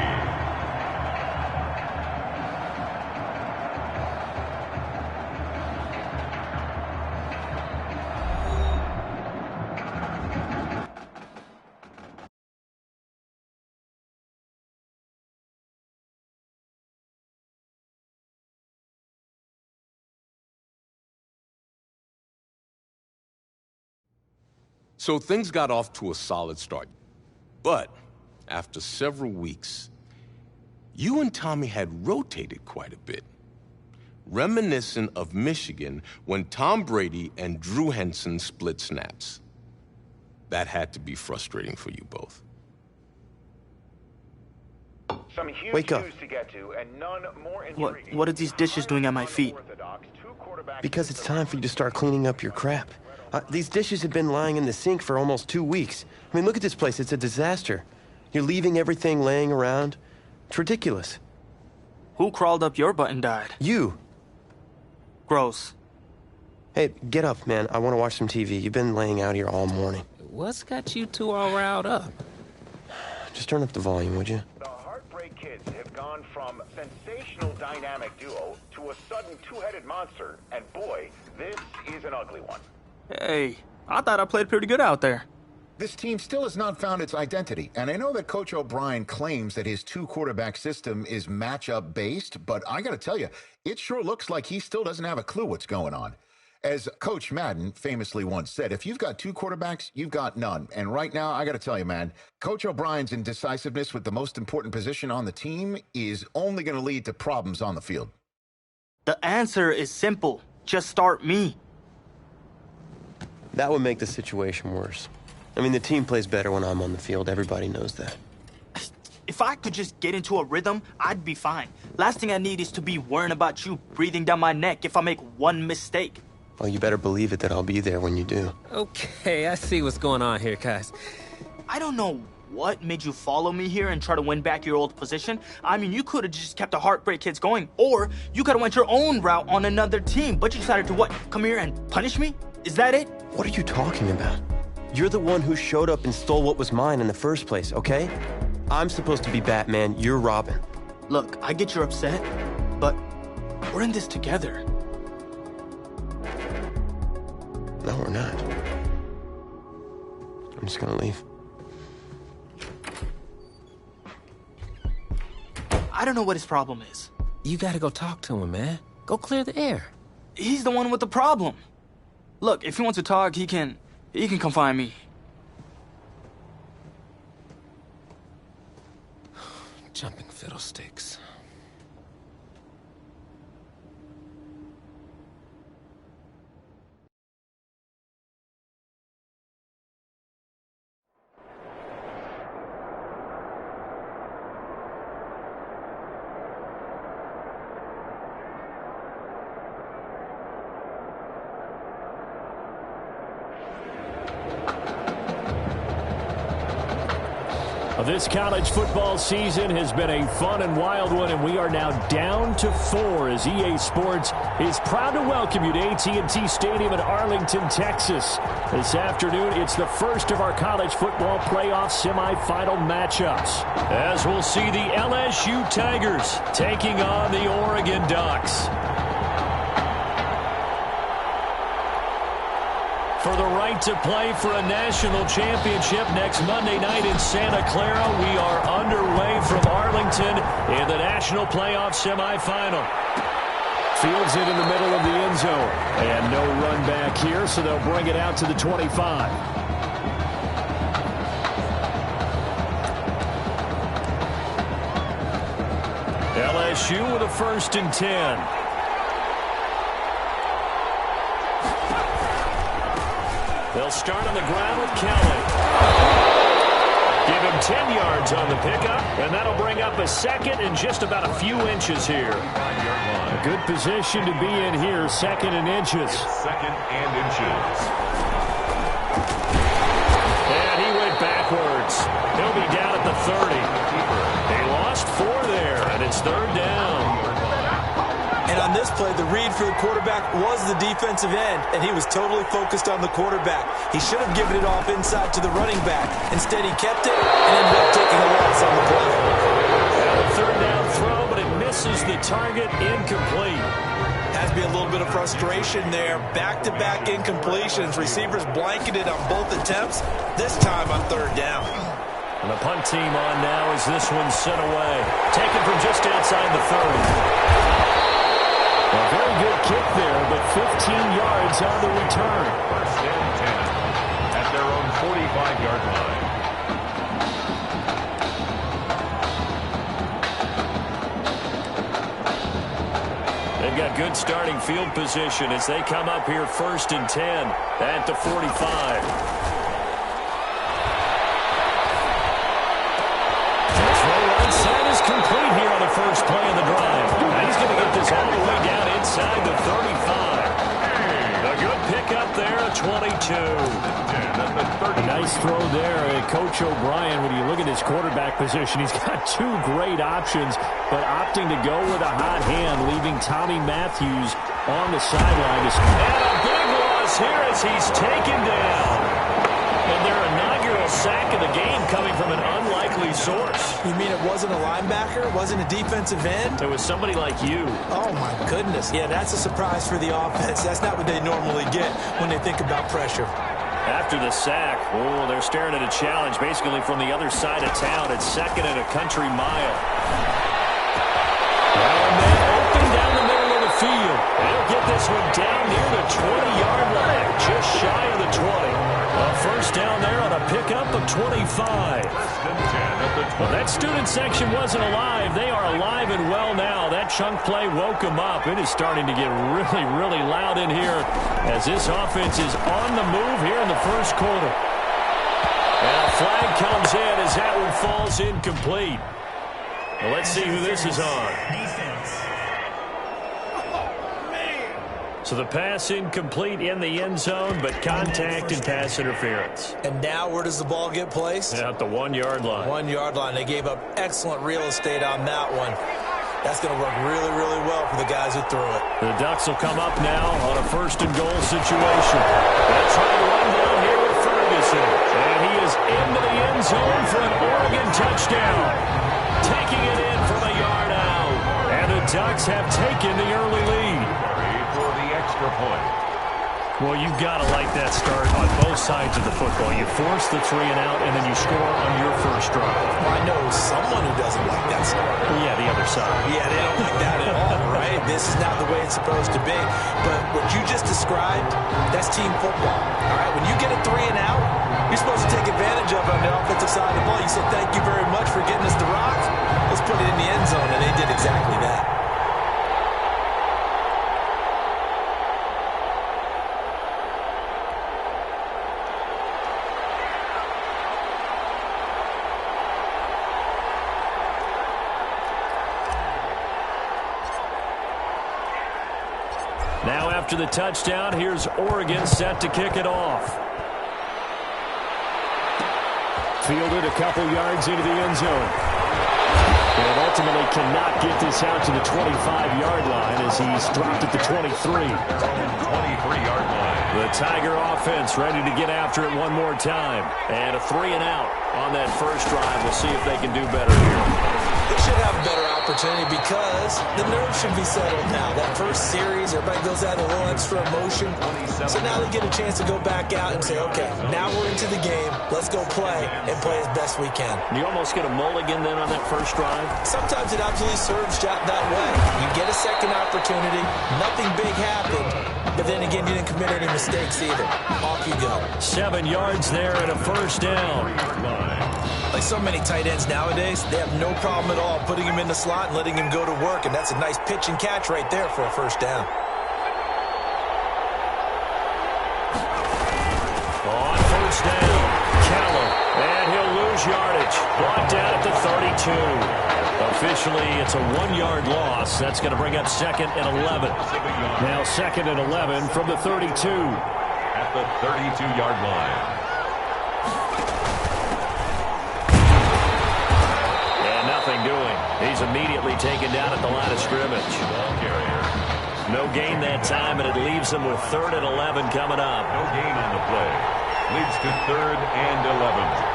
So things got off to a solid start. But after several weeks, you and Tommy had rotated quite a bit. Reminiscent of Michigan when Tom Brady and Drew Henson split snaps. That had to be frustrating for you both. Some huge Wake up. news to get to, and none more What are these dishes doing at my feet? Because it's time for you to start cleaning up your crap. These dishes have been lying in the sink for almost 2 weeks. I mean, look at this place. It's a disaster. You're leaving everything laying around. It's ridiculous. Who crawled up your butt and died? You. Gross. Hey, get up, man. I want to watch some TV. You've been laying out here all morning. What's got you two all riled up? Just turn up the volume, would you? The Heartbreak Kids have gone from sensational dynamic duo to a sudden two-headed monster, and boy, this is an ugly one. Hey, I thought I played pretty good out there. This team still has not found its identity, and I know that Coach O'Brien claims that his 2-quarterback system is matchup based, but I gotta tell you, it sure looks like he still doesn't have a clue what's going on. As Coach Madden famously once said, if you've got 2 quarterbacks, you've got none. And right now, I gotta tell you, man, Coach O'Brien's indecisiveness with the most important position on the team is only gonna lead to problems on the field. The answer is simple. Just start me. That would make the situation worse. I mean, the team plays better when I'm on the field. Everybody knows that. If I could just get into a rhythm, I'd be fine. Last thing I need is to be worrying about you breathing down my neck if I make one mistake. Well, you better believe it that I'll be there when you do. Okay, I see what's going on here, guys. I don't know what made you follow me here and try to win back your old position. I mean, you could have just kept the Heartbreak Kids going, or you could have went your own route on another team, but you decided to what? Come here and punish me? Is that it? What are you talking about? You're the one who showed up and stole what was mine in the first place, okay? I'm supposed to be Batman, you're Robin. Look, I get you're upset, but we're in this together. No, we're not. I'm just gonna leave. I don't know what his problem is. You gotta go talk to him, man. Go clear the air. He's the one with the problem. Look, if he wants to talk, he can come find me. Jumping fiddlesticks. This college football season has been a fun and wild one, and we are now down to 4 as EA Sports is proud to welcome you to AT&T Stadium in Arlington, Texas. This afternoon, it's the first of our college football playoff semifinal matchups, as we'll see the LSU Tigers taking on the Oregon Ducks. For the right to play for a national championship next Monday night in Santa Clara, we are underway from Arlington in the national playoff semifinal. Fields it in the middle of the end zone. And no run back here, so they'll bring it out to the 25. LSU with a 1st and 10. They'll start on the ground with Kelly. Give him 10 yards on the pickup, and that'll bring up a 2nd and just about a few inches here. A good position to be in here, 2nd and inches. It's 2nd and inches. And he went backwards. He'll be down at the 30. They lost 4 there, and it's 3rd down. And on this play, the read for the quarterback was the defensive end, and he was totally focused on the quarterback. He should have given it off inside to the running back. Instead, he kept it and ended up taking a loss on the play. And a 3rd down throw, but it misses the target, incomplete. Has to be a little bit of frustration there. Back-to-back incompletions. Receivers blanketed on both attempts, this time on 3rd down. And the punt team on now as this one's sent away. Taken from just outside the 30. A very good kick there, but 15 yards on the return. 1st and 10 at their own 45-yard line. They've got good starting field position as they come up here 1st and 10 at the 45. Complete here on the first play of the drive. Now he's going to get this all the way down inside the 35. A good pickup there, a 22. A nice throw there. Coach O'Brien, when you look at his quarterback position, he's got 2 great options, but opting to go with a hot hand, leaving Tommy Matthews on the sideline. And a big loss here as he's taken down. And their inaugural sack of the game coming from an unlikely source. You mean it wasn't a linebacker? It wasn't a defensive end? It was somebody like you. Oh, my goodness. Yeah, that's a surprise for the offense. That's not what they normally get when they think about pressure. After the sack, they're staring at a challenge basically from the other side of town. It's 2nd and a country mile. And then open down the middle of the field. They'll get this one down near the 20-yard line, just shy of the 20. A 1st down there on a pickup of 25. Well, that student section wasn't alive. They are alive and well now. That chunk play woke them up. It is starting to get really, really loud in here as this offense is on the move here in the 1st quarter. And a flag comes in as that one falls incomplete. Well, let's see who this is on. So the pass incomplete in the end zone, but contact and pass interference. And now where does the ball get placed? At the 1-yard line. 1-yard line. They gave up excellent real estate on that one. That's going to work really, really well for the guys who threw it. The Ducks will come up now on a 1st and goal situation. They'll try to run down here with Ferguson. And he is into the end zone for an Oregon touchdown. Taking it in from a yard out. And the Ducks have taken the early lead. For the extra point. Well, you've got to like that start on both sides of the football. You force the 3 and out, and then you score on your first drive. Well, I know someone who doesn't like that start. Well, yeah, the other side. Yeah, they don't like that at all, right? This is not the way it's supposed to be. But what you just described, that's team football. All right, when you get a 3 and out, you're supposed to take advantage of it on the offensive side of the ball. You say, thank you very much for getting us the rock. Let's put it in the end zone, and they did exactly that. Now after the touchdown, here's Oregon set to kick it off. Fielded a couple yards into the end zone. And ultimately cannot get this out to the 25-yard line as he's dropped at the 23. 23-yard line. The Tiger offense ready to get after it one more time. And a 3-and-out on that first drive. We'll see if they can do better here. They should have a better opportunity because the nerves should be settled now. That first series, everybody goes out a little extra emotion. So now they get a chance to go back out and say, okay, now we're into the game. Let's go play and play as best we can. You almost get a mulligan then on that first drive? Sometimes it absolutely serves that way. You get a second opportunity. Nothing big happened. But then again, you didn't commit any mistakes either. Off you go. 7 yards there and a first down. Like so many tight ends nowadays, they have no problem at all putting him in the slot and letting him go to work. And that's a nice pitch and catch right there for a first down. On first down, Callum. And he'll lose yardage. Brought down at the 32. Officially, it's a 1-yard loss. That's going to bring up 2nd and 11. Now 2nd and 11 from the 32. At the 32-yard line. And nothing doing. He's immediately taken down at the line of scrimmage. No gain that time, and it leaves him with 3rd and 11 coming up. No gain on the play. Leads to 3rd and 11.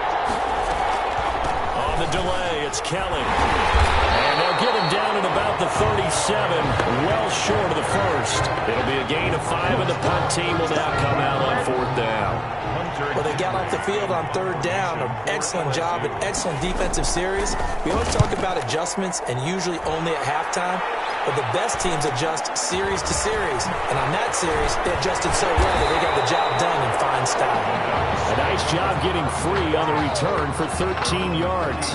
On the delay, it's Kelly. And they'll get him down at about the 37, well short of the first. It'll be a gain of 5, and the punt team will now come out on 4th down. Well, they got off the field on 3rd down. An excellent job, an excellent defensive series. We always talk about adjustments, and usually only at halftime. But the best teams adjust series to series. And on that series, they adjusted so well that they got the job done in fine style. A nice job getting free on the return for 13 yards.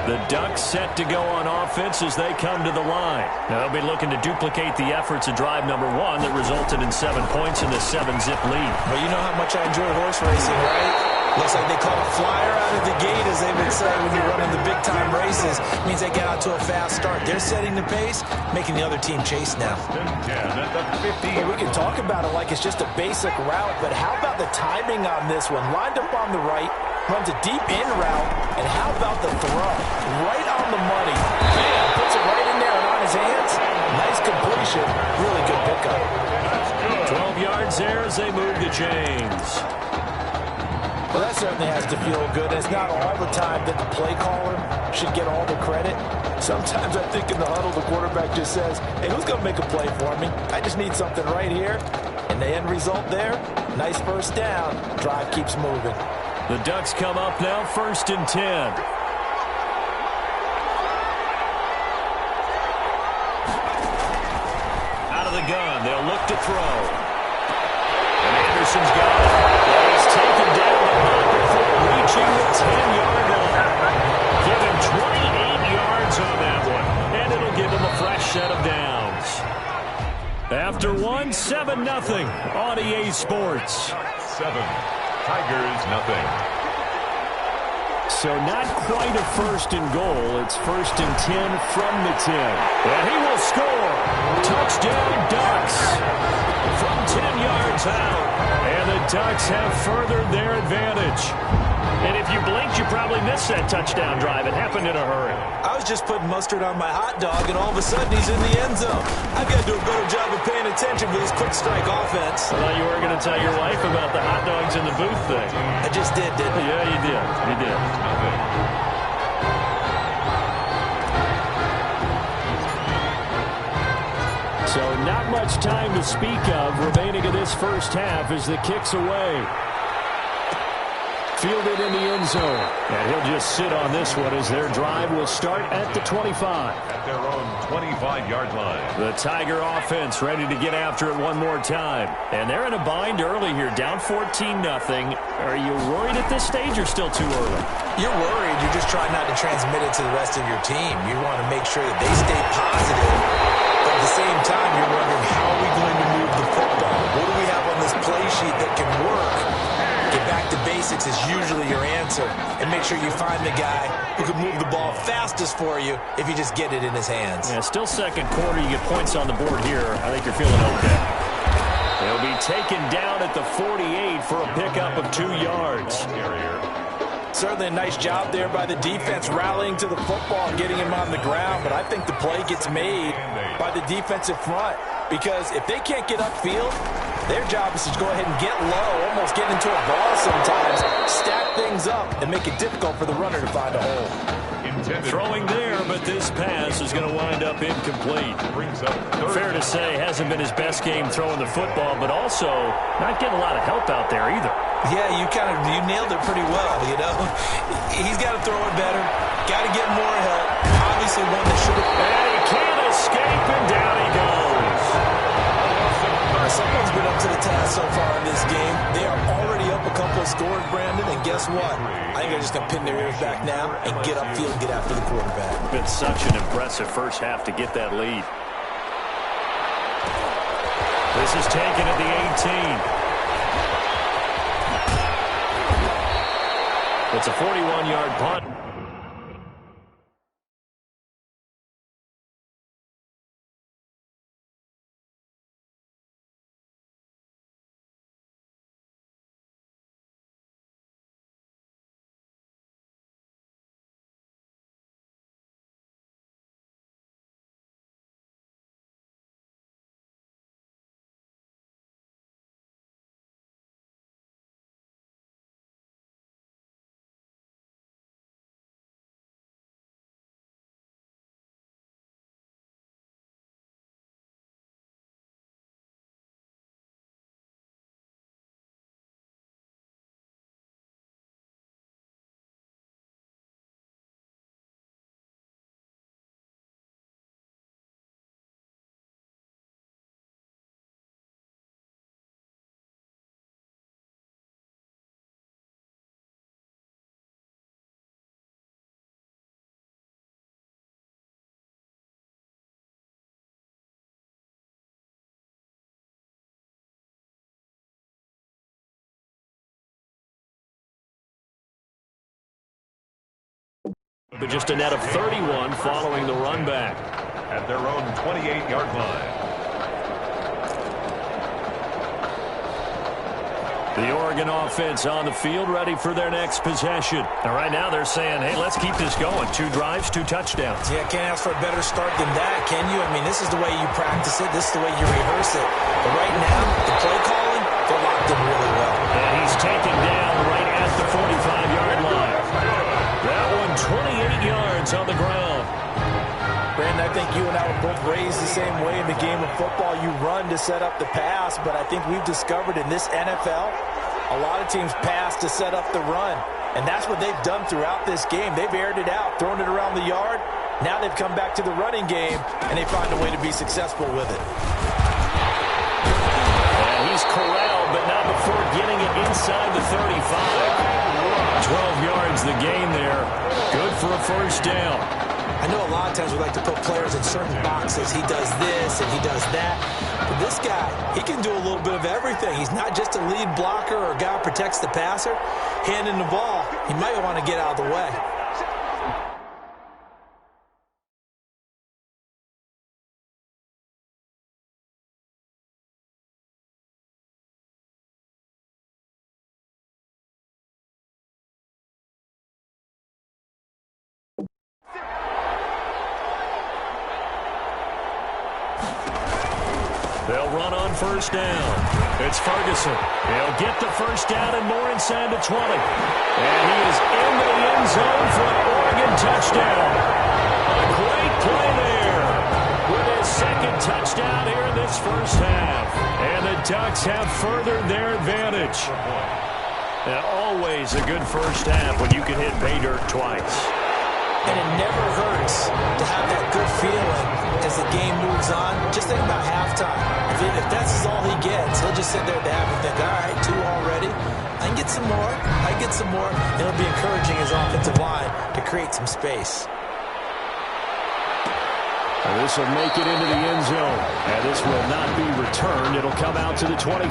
The Ducks set to go on offense as they come to the line. Now they'll be looking to duplicate the efforts of drive number 1 that resulted in 7 points in the 7-zip lead. Well, you know how much I enjoy horse racing, right? Looks like they caught a flyer out of the gate, as they would say when you're running the big-time races. It means they get out to a fast start. They're setting the pace, making the other team chase now. Well, we can talk about it like it's just a basic route, but how about the timing on this one? Lined up on the right, runs a deep in route, and how about the throw? Right on the money. Man, puts it right in there and on his hands. Nice completion. Really good pickup. 12 yards there as they move the chains. Well, that certainly has to feel good. It's not all the time that the play caller should get all the credit. Sometimes I think in the huddle, the quarterback just says, hey, who's going to make a play for me? I just need something right here. And the end result there, nice first down. Drive keeps moving. The Ducks come up now, 1st and 10. Out of the gun, they'll look to throw. And Anderson's got it. He's taken down before reaching the 10-yard line. Give him 28 yards on that one, and it'll give him a fresh set of downs. After 1, 7-0 on EA Sports. 7. Tigers, nothing. So not quite a 1st and goal. It's 1st and 10 from the 10. And he will score. Touchdown, Ducks. From 10 yards out. And the Ducks have furthered their advantage. And if you blinked, you probably missed that touchdown drive. It happened in a hurry. I was just putting mustard on my hot dog, and all of a sudden he's in the end zone. I've got to do a better job of paying attention for this quick strike offense. I thought you were going to tell your wife about the hot dogs in the booth thing. I just did, didn't I? Yeah, you did. You did. So not much time to speak of remaining in this first half as the kick's away. Fielded in the end zone. And he'll just sit on this one as their drive will start at the 25. At their own 25-yard line. The Tiger offense ready to get after it one more time. And they're in a bind early here, down 14-0. Are you worried at this stage or still too early? You're worried. You're just trying not to transmit it to the rest of your team. You want to make sure that they stay positive. But at the same time, you're wondering, how are we going to move the football? What do we have on this play sheet that can work? Get back to basics is usually your answer. And make sure you find the guy who can move the ball fastest for you if you just get it in his hands. Yeah, still second quarter. You get points on the board here. I think you're feeling okay. He'll be taken down at the 48 for a pickup of 2 yards. Certainly a nice job there by the defense rallying to the football and getting him on the ground. But I think the play gets made by the defensive front. Because if they can't get upfield, their job is to go ahead and get low, almost get into a ball sometimes, stack things up, and make it difficult for the runner to find a hole. Throwing there, but this pass is going to wind up incomplete. Fair to say, hasn't been his best game throwing the football, but also not getting a lot of help out there either. Yeah, you nailed it pretty well, you know. He's got to throw it better, got to get more help. Obviously one that should have... And he can't escape, and down he goes. Someone's been up to the task so far in this game. They are already up a couple of scores, Brandon, and guess what? I think they're just going to pin their ears back now and get upfield and get after the quarterback. Been such an impressive first half to get that lead. This is taken at the 18. It's a 41-yard punt. But just a net of 31 following the run back. At their own 28-yard line. The Oregon offense on the field ready for their next possession. And right now they're saying, hey, let's keep this going. 2 drives, 2 touchdowns. Yeah, can't ask for a better start than that, can you? I mean, this is the way you practice it. This is the way you rehearse it. But right now, the play calling, they're locked in really well. And he's taken down right at the 45-yard line. That one 28 yards on the ground. Brandon, I think you and I were both raised the same way in the game of football. You run to set up the pass, but I think we've discovered in this NFL, a lot of teams pass to set up the run. And that's what they've done throughout this game. They've aired it out, thrown it around the yard. Now they've come back to the running game, and they find a way to be successful with it. And he's corralled, but not before getting it inside the 35. 12 yards the gain there. Good for a first down. I know a lot of times we like to put players in certain boxes. He does this and he does that. But this guy, he can do a little bit of everything. He's not just a lead blocker or a guy who protects the passer. Handing the ball, he might want to get out of the way. They'll run on first down. It's Ferguson. He'll get the first down and more inside the 20. And he is into the end zone for an Oregon touchdown. A great play there with his second touchdown here in this first half. And the Ducks have furthered their advantage. And always a good first half when you can hit pay dirt twice. And it never hurts to have that good feeling as the game moves on. Just think about halftime. If that's all he gets, he'll just sit there at the half and think, all right, 2 already. I can get some more. I get some more. And it'll be encouraging his offensive line to create some space. And this will make it into the end zone. And this will not be returned. It'll come out to the 25.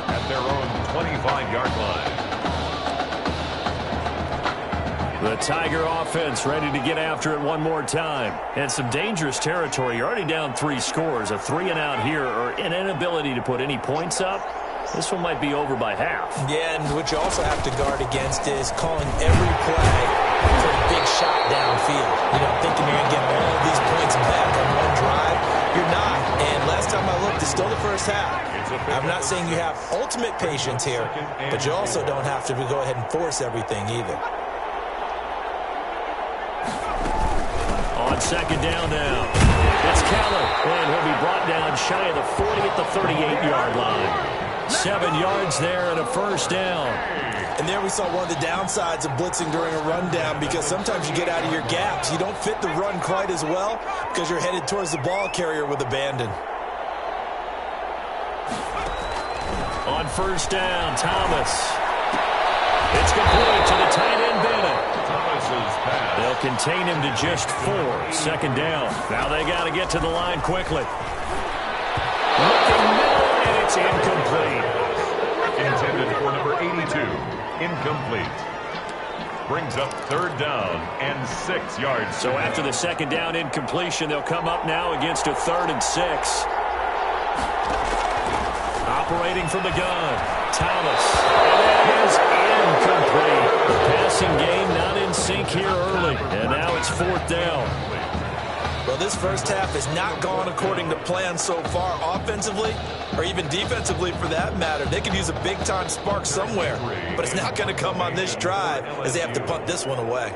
At their own 25-yard line. The Tiger offense ready to get after it one more time. And some dangerous territory. You're already down 3 scores. A 3-and-out here or an inability to put any points up. This one might be over by half. Yeah, and what you also have to guard against is calling every play for a big shot downfield. You know, thinking you're going to get all of these points back on one drive. You're not. And last time I looked, it's still the first half. I'm not saying you have ultimate patience here, but you also don't have to go ahead and force everything either. On second down now, it's Keller, and he'll be brought down shy of the 40 at the 38-yard line. 7 yards there and a first down. And there we saw one of the downsides of blitzing during a rundown, because sometimes you get out of your gaps. You don't fit the run quite as well because you're headed towards the ball carrier with abandon. On first down, Thomas. It's complete to the tight end, Bennett. They'll contain him to just 4. Second down. Now they got to get to the line quickly. Looking middle, and it's incomplete. Intended for number 82. Incomplete. Brings up third down and 6 yards. So after the second down incompletion, they'll come up now against a 3rd and 6. Operating from the gun, Thomas. And it is incomplete. The passing game not in sync here early. And now it's 4th down. Well, this first half has not gone according to plan so far offensively, or even defensively for that matter. They could use a big-time spark somewhere, but it's not going to come on this drive as they have to punt this one away.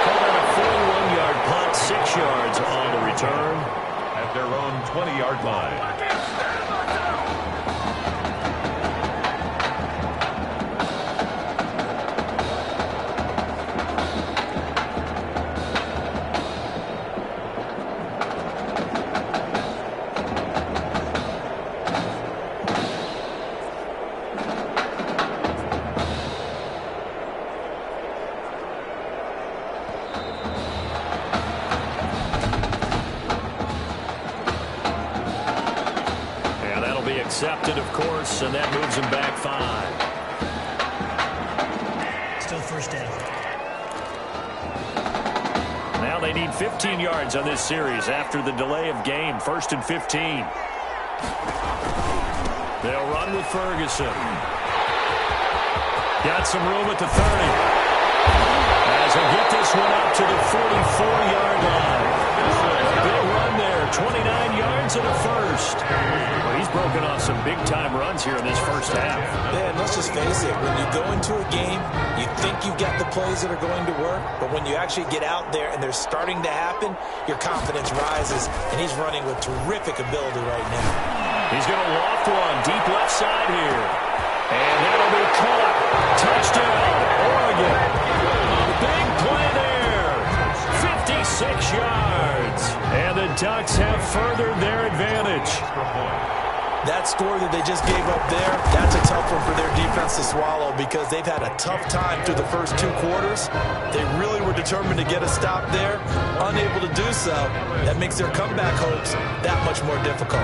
Called out a 41-yard punt, 6 yards on the return. At their own 20-yard line. Accepted, of course, and that moves him back 5. Still first down. Now they need 15 yards on this series after the delay of game. 1st and 15. They'll run with Ferguson. Got some room at the 30. As he'll get this one up to the 44-yard line. A big run there, 29 yards and a first. Well, he's broken off some big-time runs here in this first half. Yeah, and let's just face it. When you go into a game, you think you've got the plays that are going to work, but when you actually get out there and they're starting to happen, your confidence rises, and he's running with terrific ability right now. He's going to loft one deep left side here. And that'll be caught. Touchdown, Oregon. Big play there. 56 yards. And the Ducks have furthered their advantage. That score that they just gave up there, that's a tough one for their defense to swallow, because they've had a tough time through the first 2 quarters. They really were determined to get a stop there. Unable to do so, that makes their comeback hopes that much more difficult.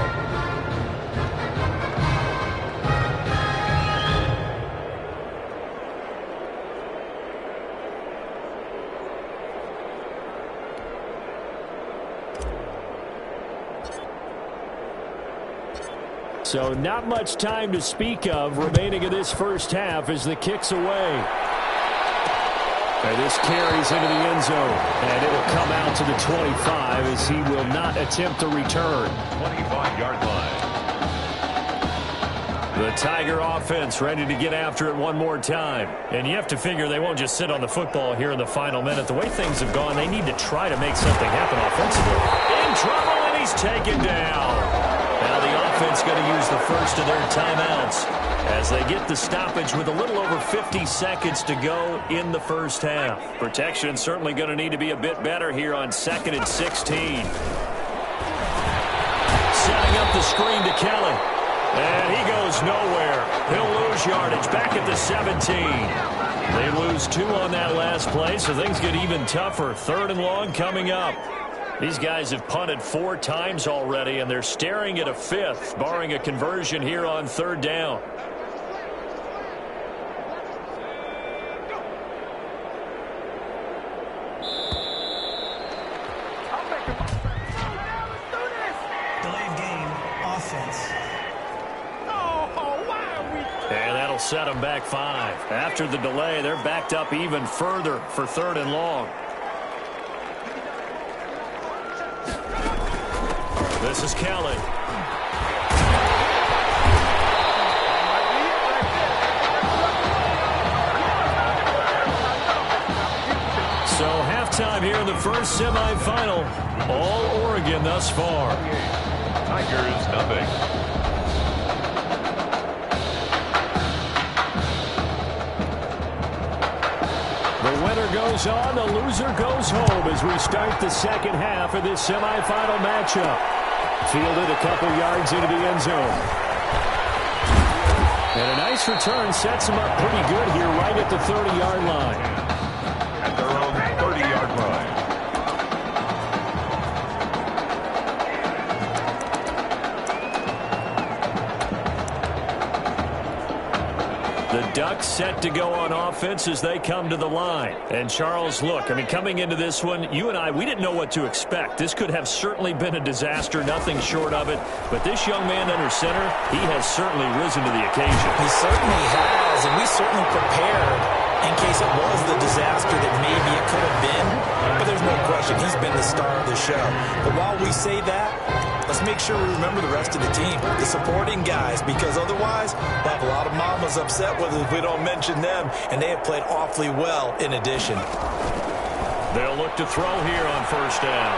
So not much time to speak of remaining in this first half as the kick's away. And this carries into the end zone. And it will come out to the 25 as he will not attempt a return. 25-yard line. The Tiger offense ready to get after it one more time. And you have to figure they won't just sit on the football here in the final minute. The way things have gone, they need to try to make something happen offensively. In trouble, and he's taken down. Now the offense going to use the first of their timeouts as they get the stoppage with a little over 50 seconds to go in the first half. Protection certainly going to need to be a bit better here on 2nd and 16. Setting up the screen to Kelly. And he goes nowhere. He'll lose yardage back at the 17. They lose 2 on that last play, so things get even tougher. 3rd and long coming up. These guys have punted 4 times already, and they're staring at a 5th, barring a conversion here on 3rd down. Delayed game, offense. And that'll set them back 5. After the delay, they're backed up even further for 3rd and long. This is Kelly. So halftime here in the first semifinal. All Oregon thus far. Tigers nothing. The winner goes on, the loser goes home as we start the second half of this semifinal matchup. Fielded a couple yards into the end zone. And a nice return sets him up pretty good here right at the 30-yard line. At their own 30-yard line. The Ducks set to go on offense as they come to the line. And Charles, look, I mean, coming into this one, you and I, we didn't know what to expect. This could have certainly been a disaster, nothing short of it. But this young man under center, he has certainly risen to the occasion. He certainly has, and we certainly prepared in case it was the disaster that maybe it could have been. But there's no question, he's been the star of the show. But while we say that, let's make sure we remember the rest of the team, the supporting guys, because otherwise we'll have a lot of mamas upset with us if we don't mention them, and they have played awfully well in addition. They'll look to throw here on first down.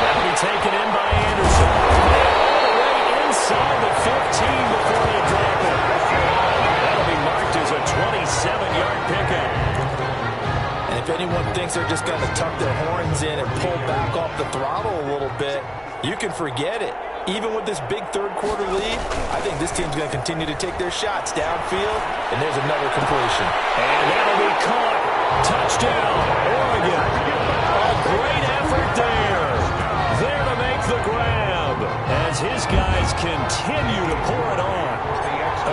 That'll be taken in by Anderson. All the way inside the 15 before they drop it. That'll be marked as a 27-yard pickup. And if anyone thinks they're just going to tuck their horns in and pull back off the throttle a little bit, you can forget it. Even with this big third-quarter lead, I think this team's going to continue to take their shots downfield, and there's another completion. And that'll be caught. Touchdown, Oregon. A great effort there. There to make the grab as his guys continue to pour it on.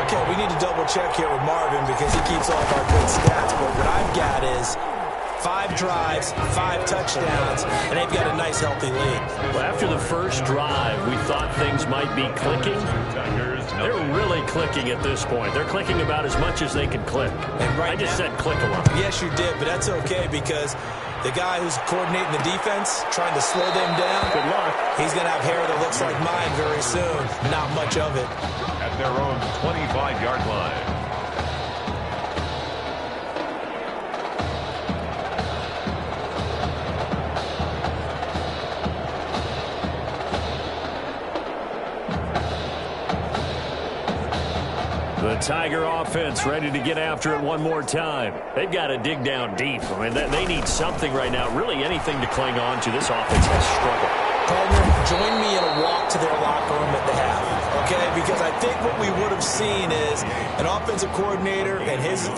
Okay, we need to double-check here with Marvin because he keeps all of our good stats, but what I've got is 5 drives, 5 touchdowns, and they've got a nice, healthy lead. Well, after the first drive, we thought things might be clicking. They're really clicking at this point. They're clicking about as much as they can click. And right I just now, said click a lot. Yes, you did, but that's okay because the guy who's coordinating the defense, trying to slow them down, good luck. He's going to have hair that looks like mine very soon. Not much of it. At their own 25-yard line. The Tiger offense ready to get after it one more time. They've got to dig down deep. I mean, they need something right now, really anything to cling on to. This offense has struggled. Partner, join me in a walk to their locker room at the half, okay? Because I think what we would have seen is an offensive coordinator and his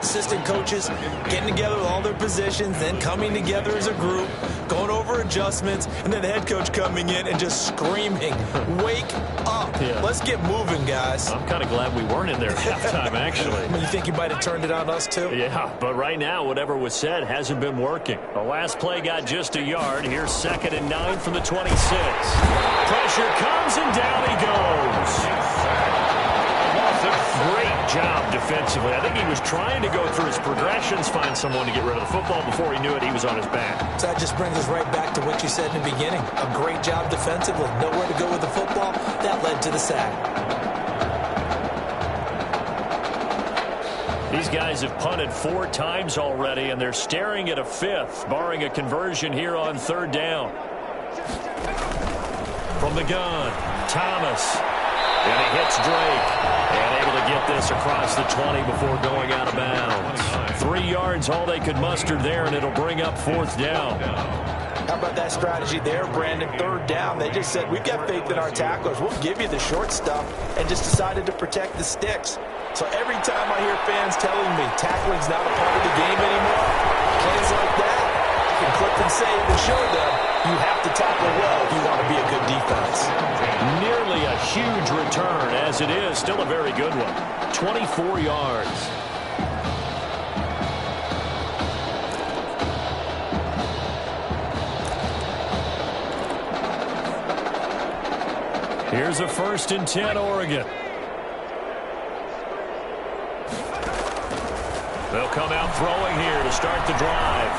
assistant coaches getting together with all their positions, then coming together as a group, going over adjustments, and then the head coach coming in and just screaming, "Wake up. Yeah. Let's get moving, guys." I'm kind of glad we weren't in there at halftime, actually. I mean, you think you might have turned it on us, too? Yeah, but right now, whatever was said hasn't been working. The last play got just a yard. Here's 2nd and 9 from the 26. Pressure comes, and down he goes. Great job defensively. I think he was trying to go through his progressions, find someone to get rid of the football. Before he knew it, he was on his back. So that just brings us right back to what you said in the beginning. A great job defensively. Nowhere to go with the football. That led to the sack. These guys have punted 4 times already, and they're staring at a 5th, barring a conversion here on 3rd down. From the gun, Thomas. And he hits Drake. And able to get this across the 20 before going out of bounds. 3 yards, all they could muster there, and it'll bring up 4th down. How about that strategy there, Brandon? 3rd down. They just said, we've got faith in our tacklers. We'll give you the short stuff, and just decided to protect the sticks. So every time I hear fans telling me tackling's not a part of the game anymore, plays like that, I can click and save and show them You have to tackle well if you want to be a good defense. Nearly a huge return, as it is still a very good one. 24 yards. Here's a 1st and 10, Oregon. They'll come out throwing here to start the drive.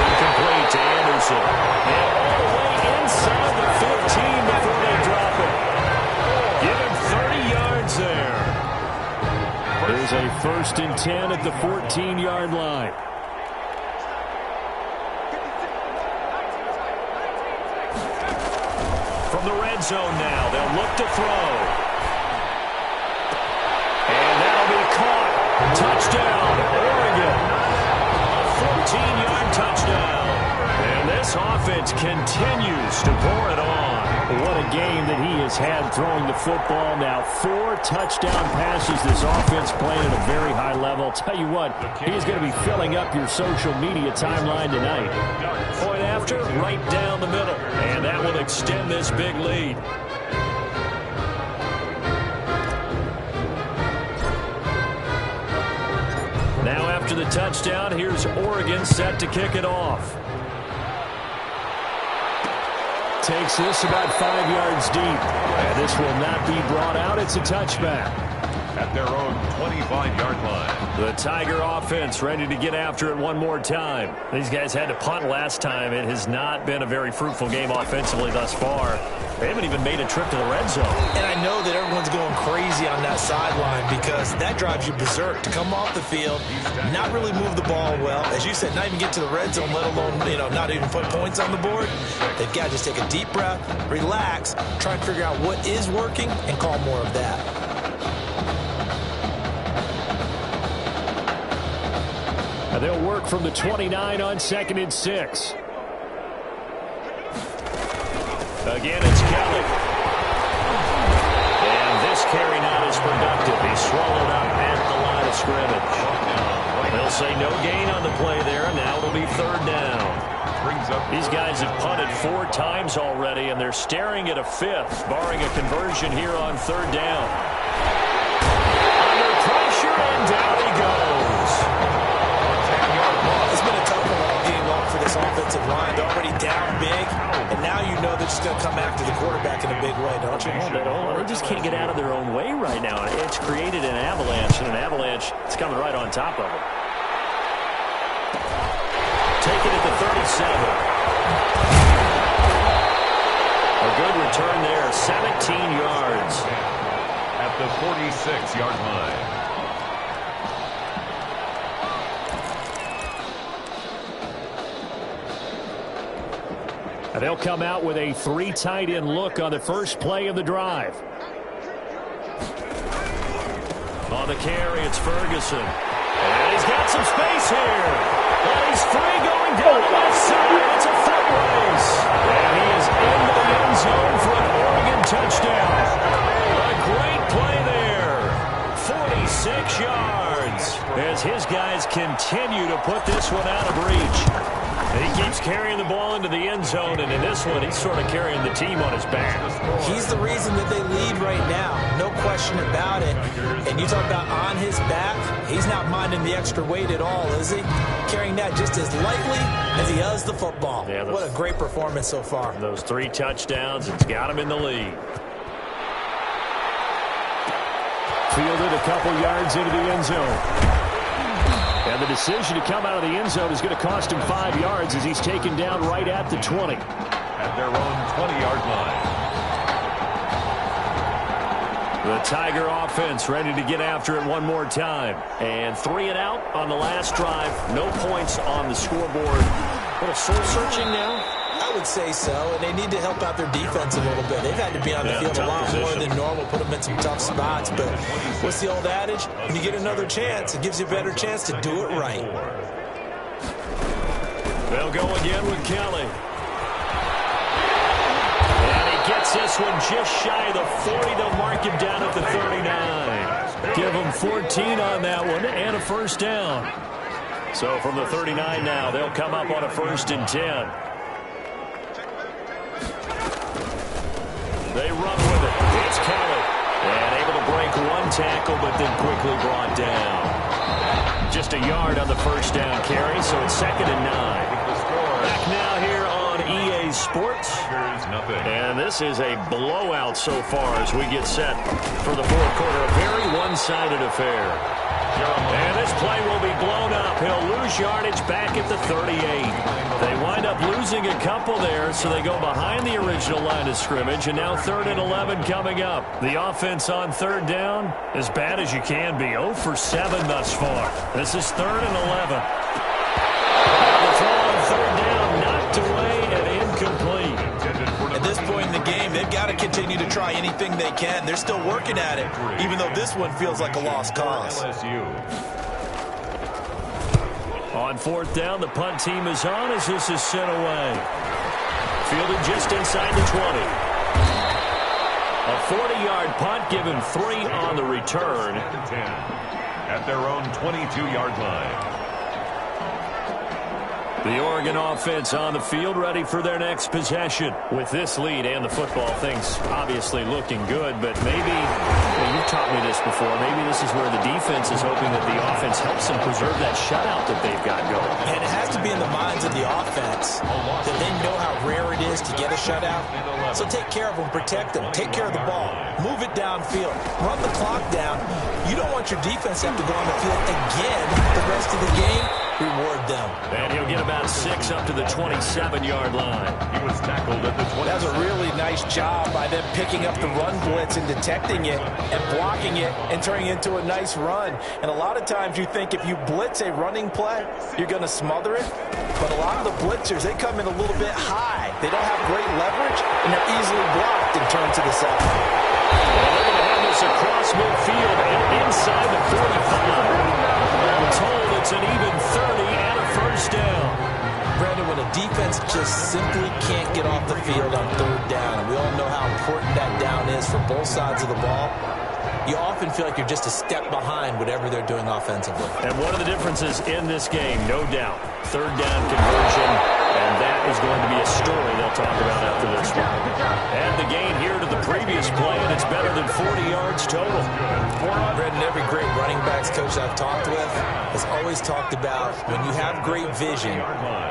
Incomplete to Anderson. And all the way inside the 15 before they drop it. Give him 30 yards there. There's a 1st and 10 at the 14-yard line. From the red zone now, they'll look to throw. And that'll be caught. Touchdown, Oregon. A 14-yard touchdown. And this offense continues to pour it on. What a game that he has had throwing the football. Now 4 touchdown passes. This offense playing at a very high level. Tell you what, he's going to be filling up your social media timeline tonight. Point after, right down the middle. And that will extend this big lead. Now after the touchdown, here's Oregon set to kick it off. Takes this about 5 yards deep. And this will not be brought out. It's a touchback. At their own 25-yard line. The Tiger offense ready to get after it one more time. These guys had to punt last time. It has not been a very fruitful game offensively thus far. They haven't even made a trip to the red zone. And I know that everyone's going crazy on that sideline because that drives you berserk to come off the field, not really move the ball well. As you said, not even get to the red zone, let alone, not even put points on the board. They've got to just take a deep breath, relax, try and figure out what is working, and call more of that. And they'll work from the 29 on 2nd and 6. Again, it's Kelly. And this carry not as productive. He's swallowed up at the line of scrimmage. They'll say no gain on the play there, and now it'll be 3rd down. These guys have punted 4 times already, and they're staring at a 5th, barring a conversion here on 3rd down. Under pressure, and down he goes. It's been a tough game long for this offensive line. They're already down big, and now you know they're just going to come after the quarterback in a big way, don't you? They just can't get out of their own way right now. It's created an avalanche, and an avalanche is coming right on top of them. Take it at the 37. A good return there, 17 yards. At the 46-yard line. They'll come out with a 3 tight end look on the first play of the drive. On the carry, it's Ferguson. And he's got some space here. And he's free going down the left side. It's a foot race. And he is into the end zone for an Oregon touchdown. A great play there. 46 yards as his guys continue to put this one out of reach. He keeps carrying the ball into the end zone, and in this one, he's sort of carrying the team on his back. He's the reason that they lead right now. No question about it. And you talk about on his back, he's not minding the extra weight at all, is he? Carrying that just as lightly as he does the football. Yeah, what a great performance so far. Those 3 touchdowns, it's got him in the lead. Fielded a couple yards into the end zone. And the decision to come out of the end zone is going to cost him 5 yards as he's taken down right at the 20. At their own 20-yard line. The Tiger offense ready to get after it one more time. And 3 and out on the last drive. No points on the scoreboard. A little soul-searching now? I would say so, and they need to help out their defense a little bit. They've had to be on the field a lot more than normal, put them in some tough spots. But what's the old adage? When you get another chance, it gives you a better chance to do it right. They'll go again with Kelly. And he gets this one just shy of the 40. They'll mark him down at the 39. Give him 14 on that one and a 1st down. So from the 39 now, they'll come up on a 1st and 10. They run with it. It's Kelly. And able to break one tackle, but then quickly brought down. Just a yard on the first down carry, so it's 2nd and 9. Back now here on EA Sports. And this is a blowout so far as we get set for the fourth quarter. A very one-sided affair. And this play will be blown up. He'll lose yardage back at the 38. They wind up losing a couple there, so they go behind the original line of scrimmage, and now 3rd and 11 coming up. The offense on 3rd down, as bad as you can be. 0 for 7 thus far. This is 3rd and 11. The throw on 3rd down, knocked away and incomplete. At this point in the game, they've got to continue to try anything they can. They're still working at it, even though this one feels like a lost cause. On 4th down, the punt team is on as this is sent away. Fielded just inside the 20. A 40-yard punt, given 3 on the return. At their own 22-yard line. The Oregon offense on the field, ready for their next possession. With this lead and the football, things obviously looking good, but maybe, you've taught me this before, maybe this is where the defense is hoping that the offense helps them preserve that shutout that they've got going. And it has to be in the minds of the offense that they know how rare it is to get a shutout. So take care of them, protect them, take care of the ball, move it downfield, run the clock down. You don't want your defense to have to go on the field again the rest of the game. Reward them. And he'll get about 6 up to the 27-yard line. He was tackled at the 20. That was a really nice job by them picking up the run blitz and detecting it and blocking it and turning it into a nice run. And a lot of times you think if you blitz a running play, you're going to smother it. But a lot of the blitzers, they come in a little bit high. They don't have great leverage, and they're easily blocked and turned to the side. Well, they're going to have this across midfield and inside the 45. I'm told it's an even 30 and a first down. Brandon, when a defense just simply can't get off the field on 3rd down, and we all know how important that down is for both sides of the ball, you often feel like you're just a step behind whatever they're doing offensively. And one of the differences in this game, no doubt, 3rd down conversion, and that is going to be a story they'll talk about after this one. And the gain here to the previous play, and it's better than 40 yards total. Brendan, every great running backs coach I've talked with has always talked about when you have great vision,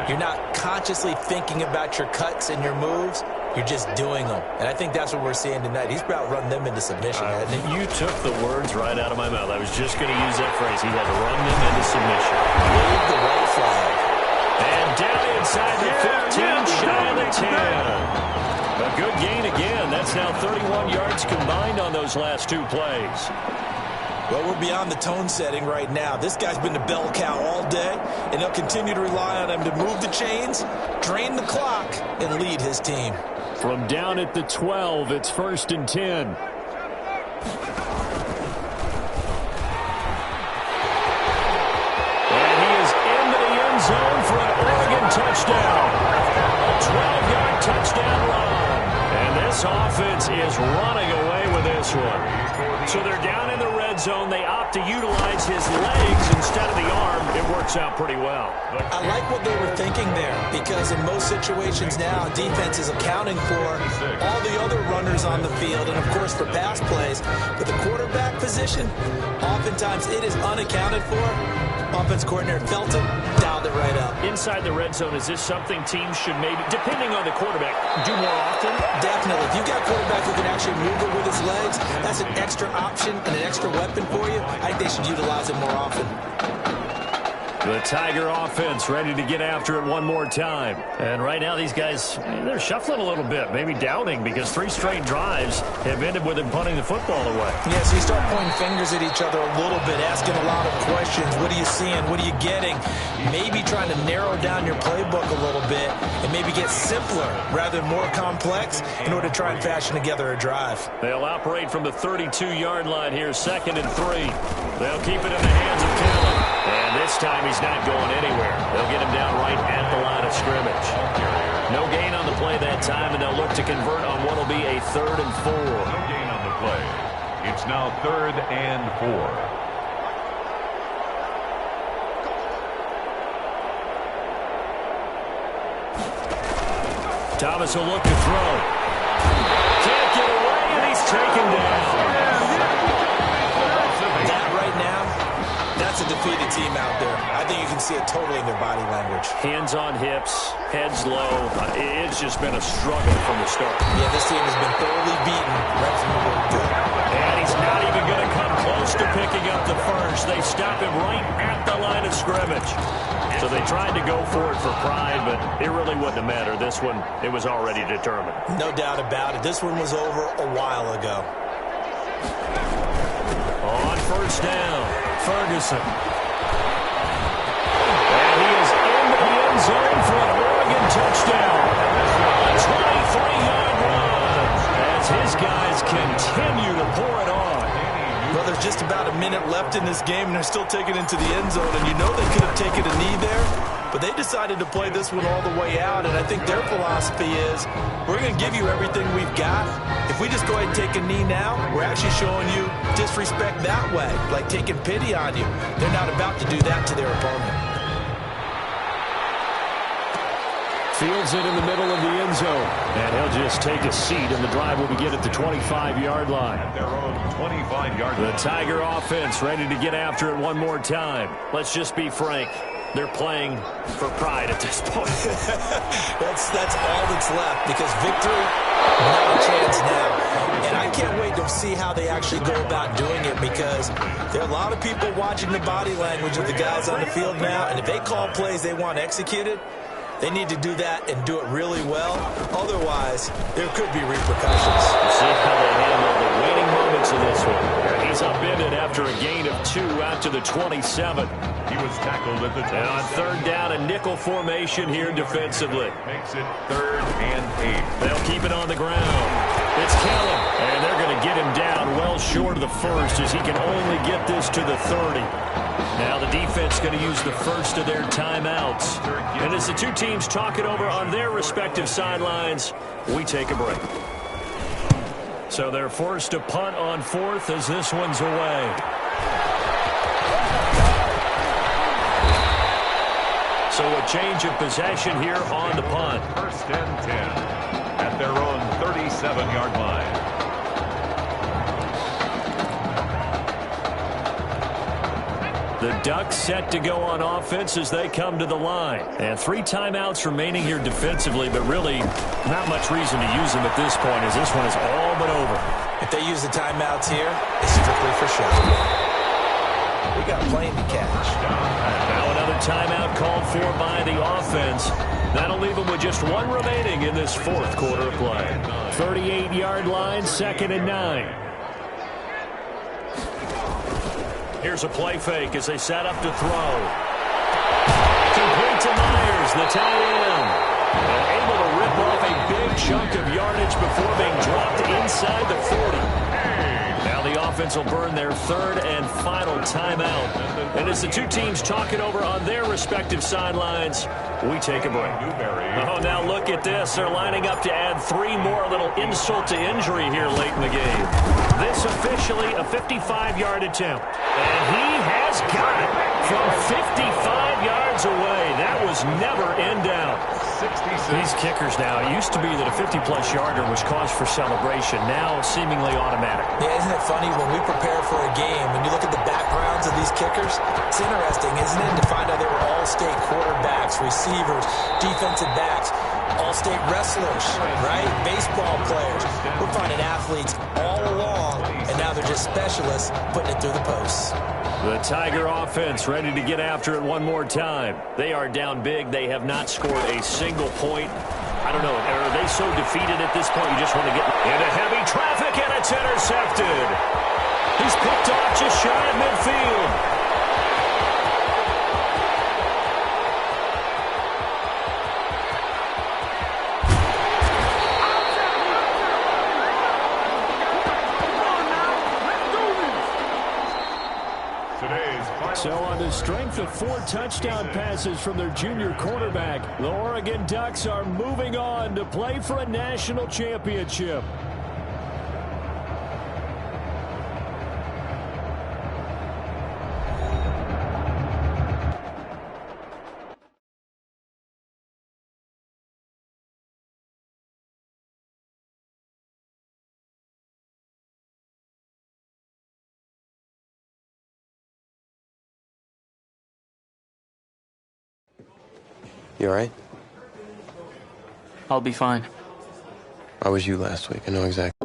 you're not consciously thinking about your cuts and your moves. You're just doing them. And I think that's what we're seeing tonight. He's about running them into submission, hasn't he? You took the words right out of my mouth. I was just going to use that phrase. He had to run them into submission. Wave the white flag. And down inside the 15, shy of the 10. A good gain again. That's now 31 yards combined on those last 2 plays. Well, we're beyond the tone setting right now. This guy's been a bell cow all day, and they'll continue to rely on him to move the chains, drain the clock, and lead his team. From down at the 12, it's 1st and 10. And he is into the end zone for an Oregon touchdown. A 12-yard touchdown run. And this offense is running away with this one. So they're down in the red zone. They opt to utilize his legs instead of the arm. It works out pretty well. I like what they were thinking there, because in most situations now, defense is accounting for all the other runners on the field and, of course, for pass plays. But the quarterback position, oftentimes it is unaccounted for. Offense coordinator Felton dialed it right up. Inside the red zone, is this something teams should maybe, depending on the quarterback, do more often? Definitely. If you've got a quarterback who can actually move it with his legs, that's an extra option and an extra weapon for you. I think they should utilize it more often. The Tiger offense ready to get after it one more time. And right now these guys, they're shuffling a little bit, maybe doubting, because 3 straight drives have ended with them punting the football away. Yeah, so you start pointing fingers at each other a little bit, asking a lot of questions. What are you seeing? What are you getting? Maybe trying to narrow down your playbook a little bit and maybe get simpler rather than more complex in order to try and fashion together a drive. They'll operate from the 32-yard line here, 2nd and 3. They'll keep it in the hands of Kelly. And this time he's not going anywhere. They'll get him down right at the line of scrimmage. No gain on the play that time, and they'll look to convert on what will be a 3rd and 4. No gain on the play. It's now 3rd and 4. Thomas will look to throw. Can't get away totally in their body language. Hands on hips, heads low. It's just been a struggle from the start. Yeah, this team has been thoroughly beaten right from the word go. And he's not even going to come close to picking up the first. They stop him right at the line of scrimmage. So they tried to go for it for pride, but it really wouldn't have mattered. This one, it was already determined. No doubt about it. This one was over a while ago. On first down, Ferguson. And he is into the end zone for an Oregon touchdown. A 23-yard run as his guys continue to pour it on. Well, there's just about a minute left in this game, and they're still taking it into the end zone. And you know they could have taken a knee there, but they decided to play this one all the way out. And I think their philosophy is, we're going to give you everything we've got. If we just go ahead and take a knee now, we're actually showing you disrespect that way, like taking pity on you. They're not about to do that to their opponent. Fields it in the middle of the end zone. And he'll just take a seat, and the drive will begin at the 25-yard line. At their own 25-yard line. The Tiger offense ready to get after it one more time. Let's just be frank. They're playing for pride at this point. That's all that's left, because victory, not a chance now. And I can't wait to see how they actually go about doing it, because there are a lot of people watching the body language of the guys on the field now, and if they call plays they want executed, they need to do that and do it really well. Otherwise, there could be repercussions. We'll see how they handle the waiting moments of this one. He's upended after a gain of 2 out to the 27. He was tackled at the 27. And on third down, a nickel formation here defensively. Makes it 3rd and 8. They'll keep it on the ground. It's Kellum, and they're going to get him down well short of the first, as he can only get this to the 30. Now the defense going to use the first of their timeouts. And as the two teams talk it over on their respective sidelines, we take a break. So they're forced to punt on 4th as this one's away. So a change of possession here on the punt. 1st and 10 at their own 37-yard line. The Ducks set to go on offense as they come to the line. And 3 timeouts remaining here defensively, but really not much reason to use them at this point, as this one is all but over. If they use the timeouts here, it's strictly for show. We got plenty to catch. Now another timeout called for by the offense. That'll leave them with just 1 remaining in this 4th quarter of play. 38-yard line, 2nd and 9. Here's a play fake as they set up to throw. Complete to Myers, the tight end. And able to rip off a big chunk of yardage before being dropped inside the 40. Now the offense will burn their 3rd and final timeout. And as the two teams talk it over on their respective sidelines, we take a break. Oh, now look at this. They're lining up to add 3 more, a little insult to injury here late in the game. This officially a 55-yard attempt. And he has got it from 55 yards away. That was never in doubt. 66. These kickers now, it used to be that a 50-plus yarder was cause for celebration. Now seemingly automatic. Yeah, isn't it funny when we prepare for a game, when you look at the backgrounds of these kickers, it's interesting, isn't it, to find out they were all-state quarterbacks, receivers, defensive backs, all-state wrestlers, right? Baseball players. We're finding athletes all along, and now they're just specialists putting it through the posts. The Tiger offense ready to get after it one more time. They are down big. They have not scored a single point. I don't know, are they so defeated at this point you just want to get into heavy traffic, and it's intercepted. He's picked off just shy of midfield. So on the strength of 4 touchdown passes from their junior quarterback, the Oregon Ducks are moving on to play for a national championship. You all right? I'll be fine. I was you last week. I know exactly.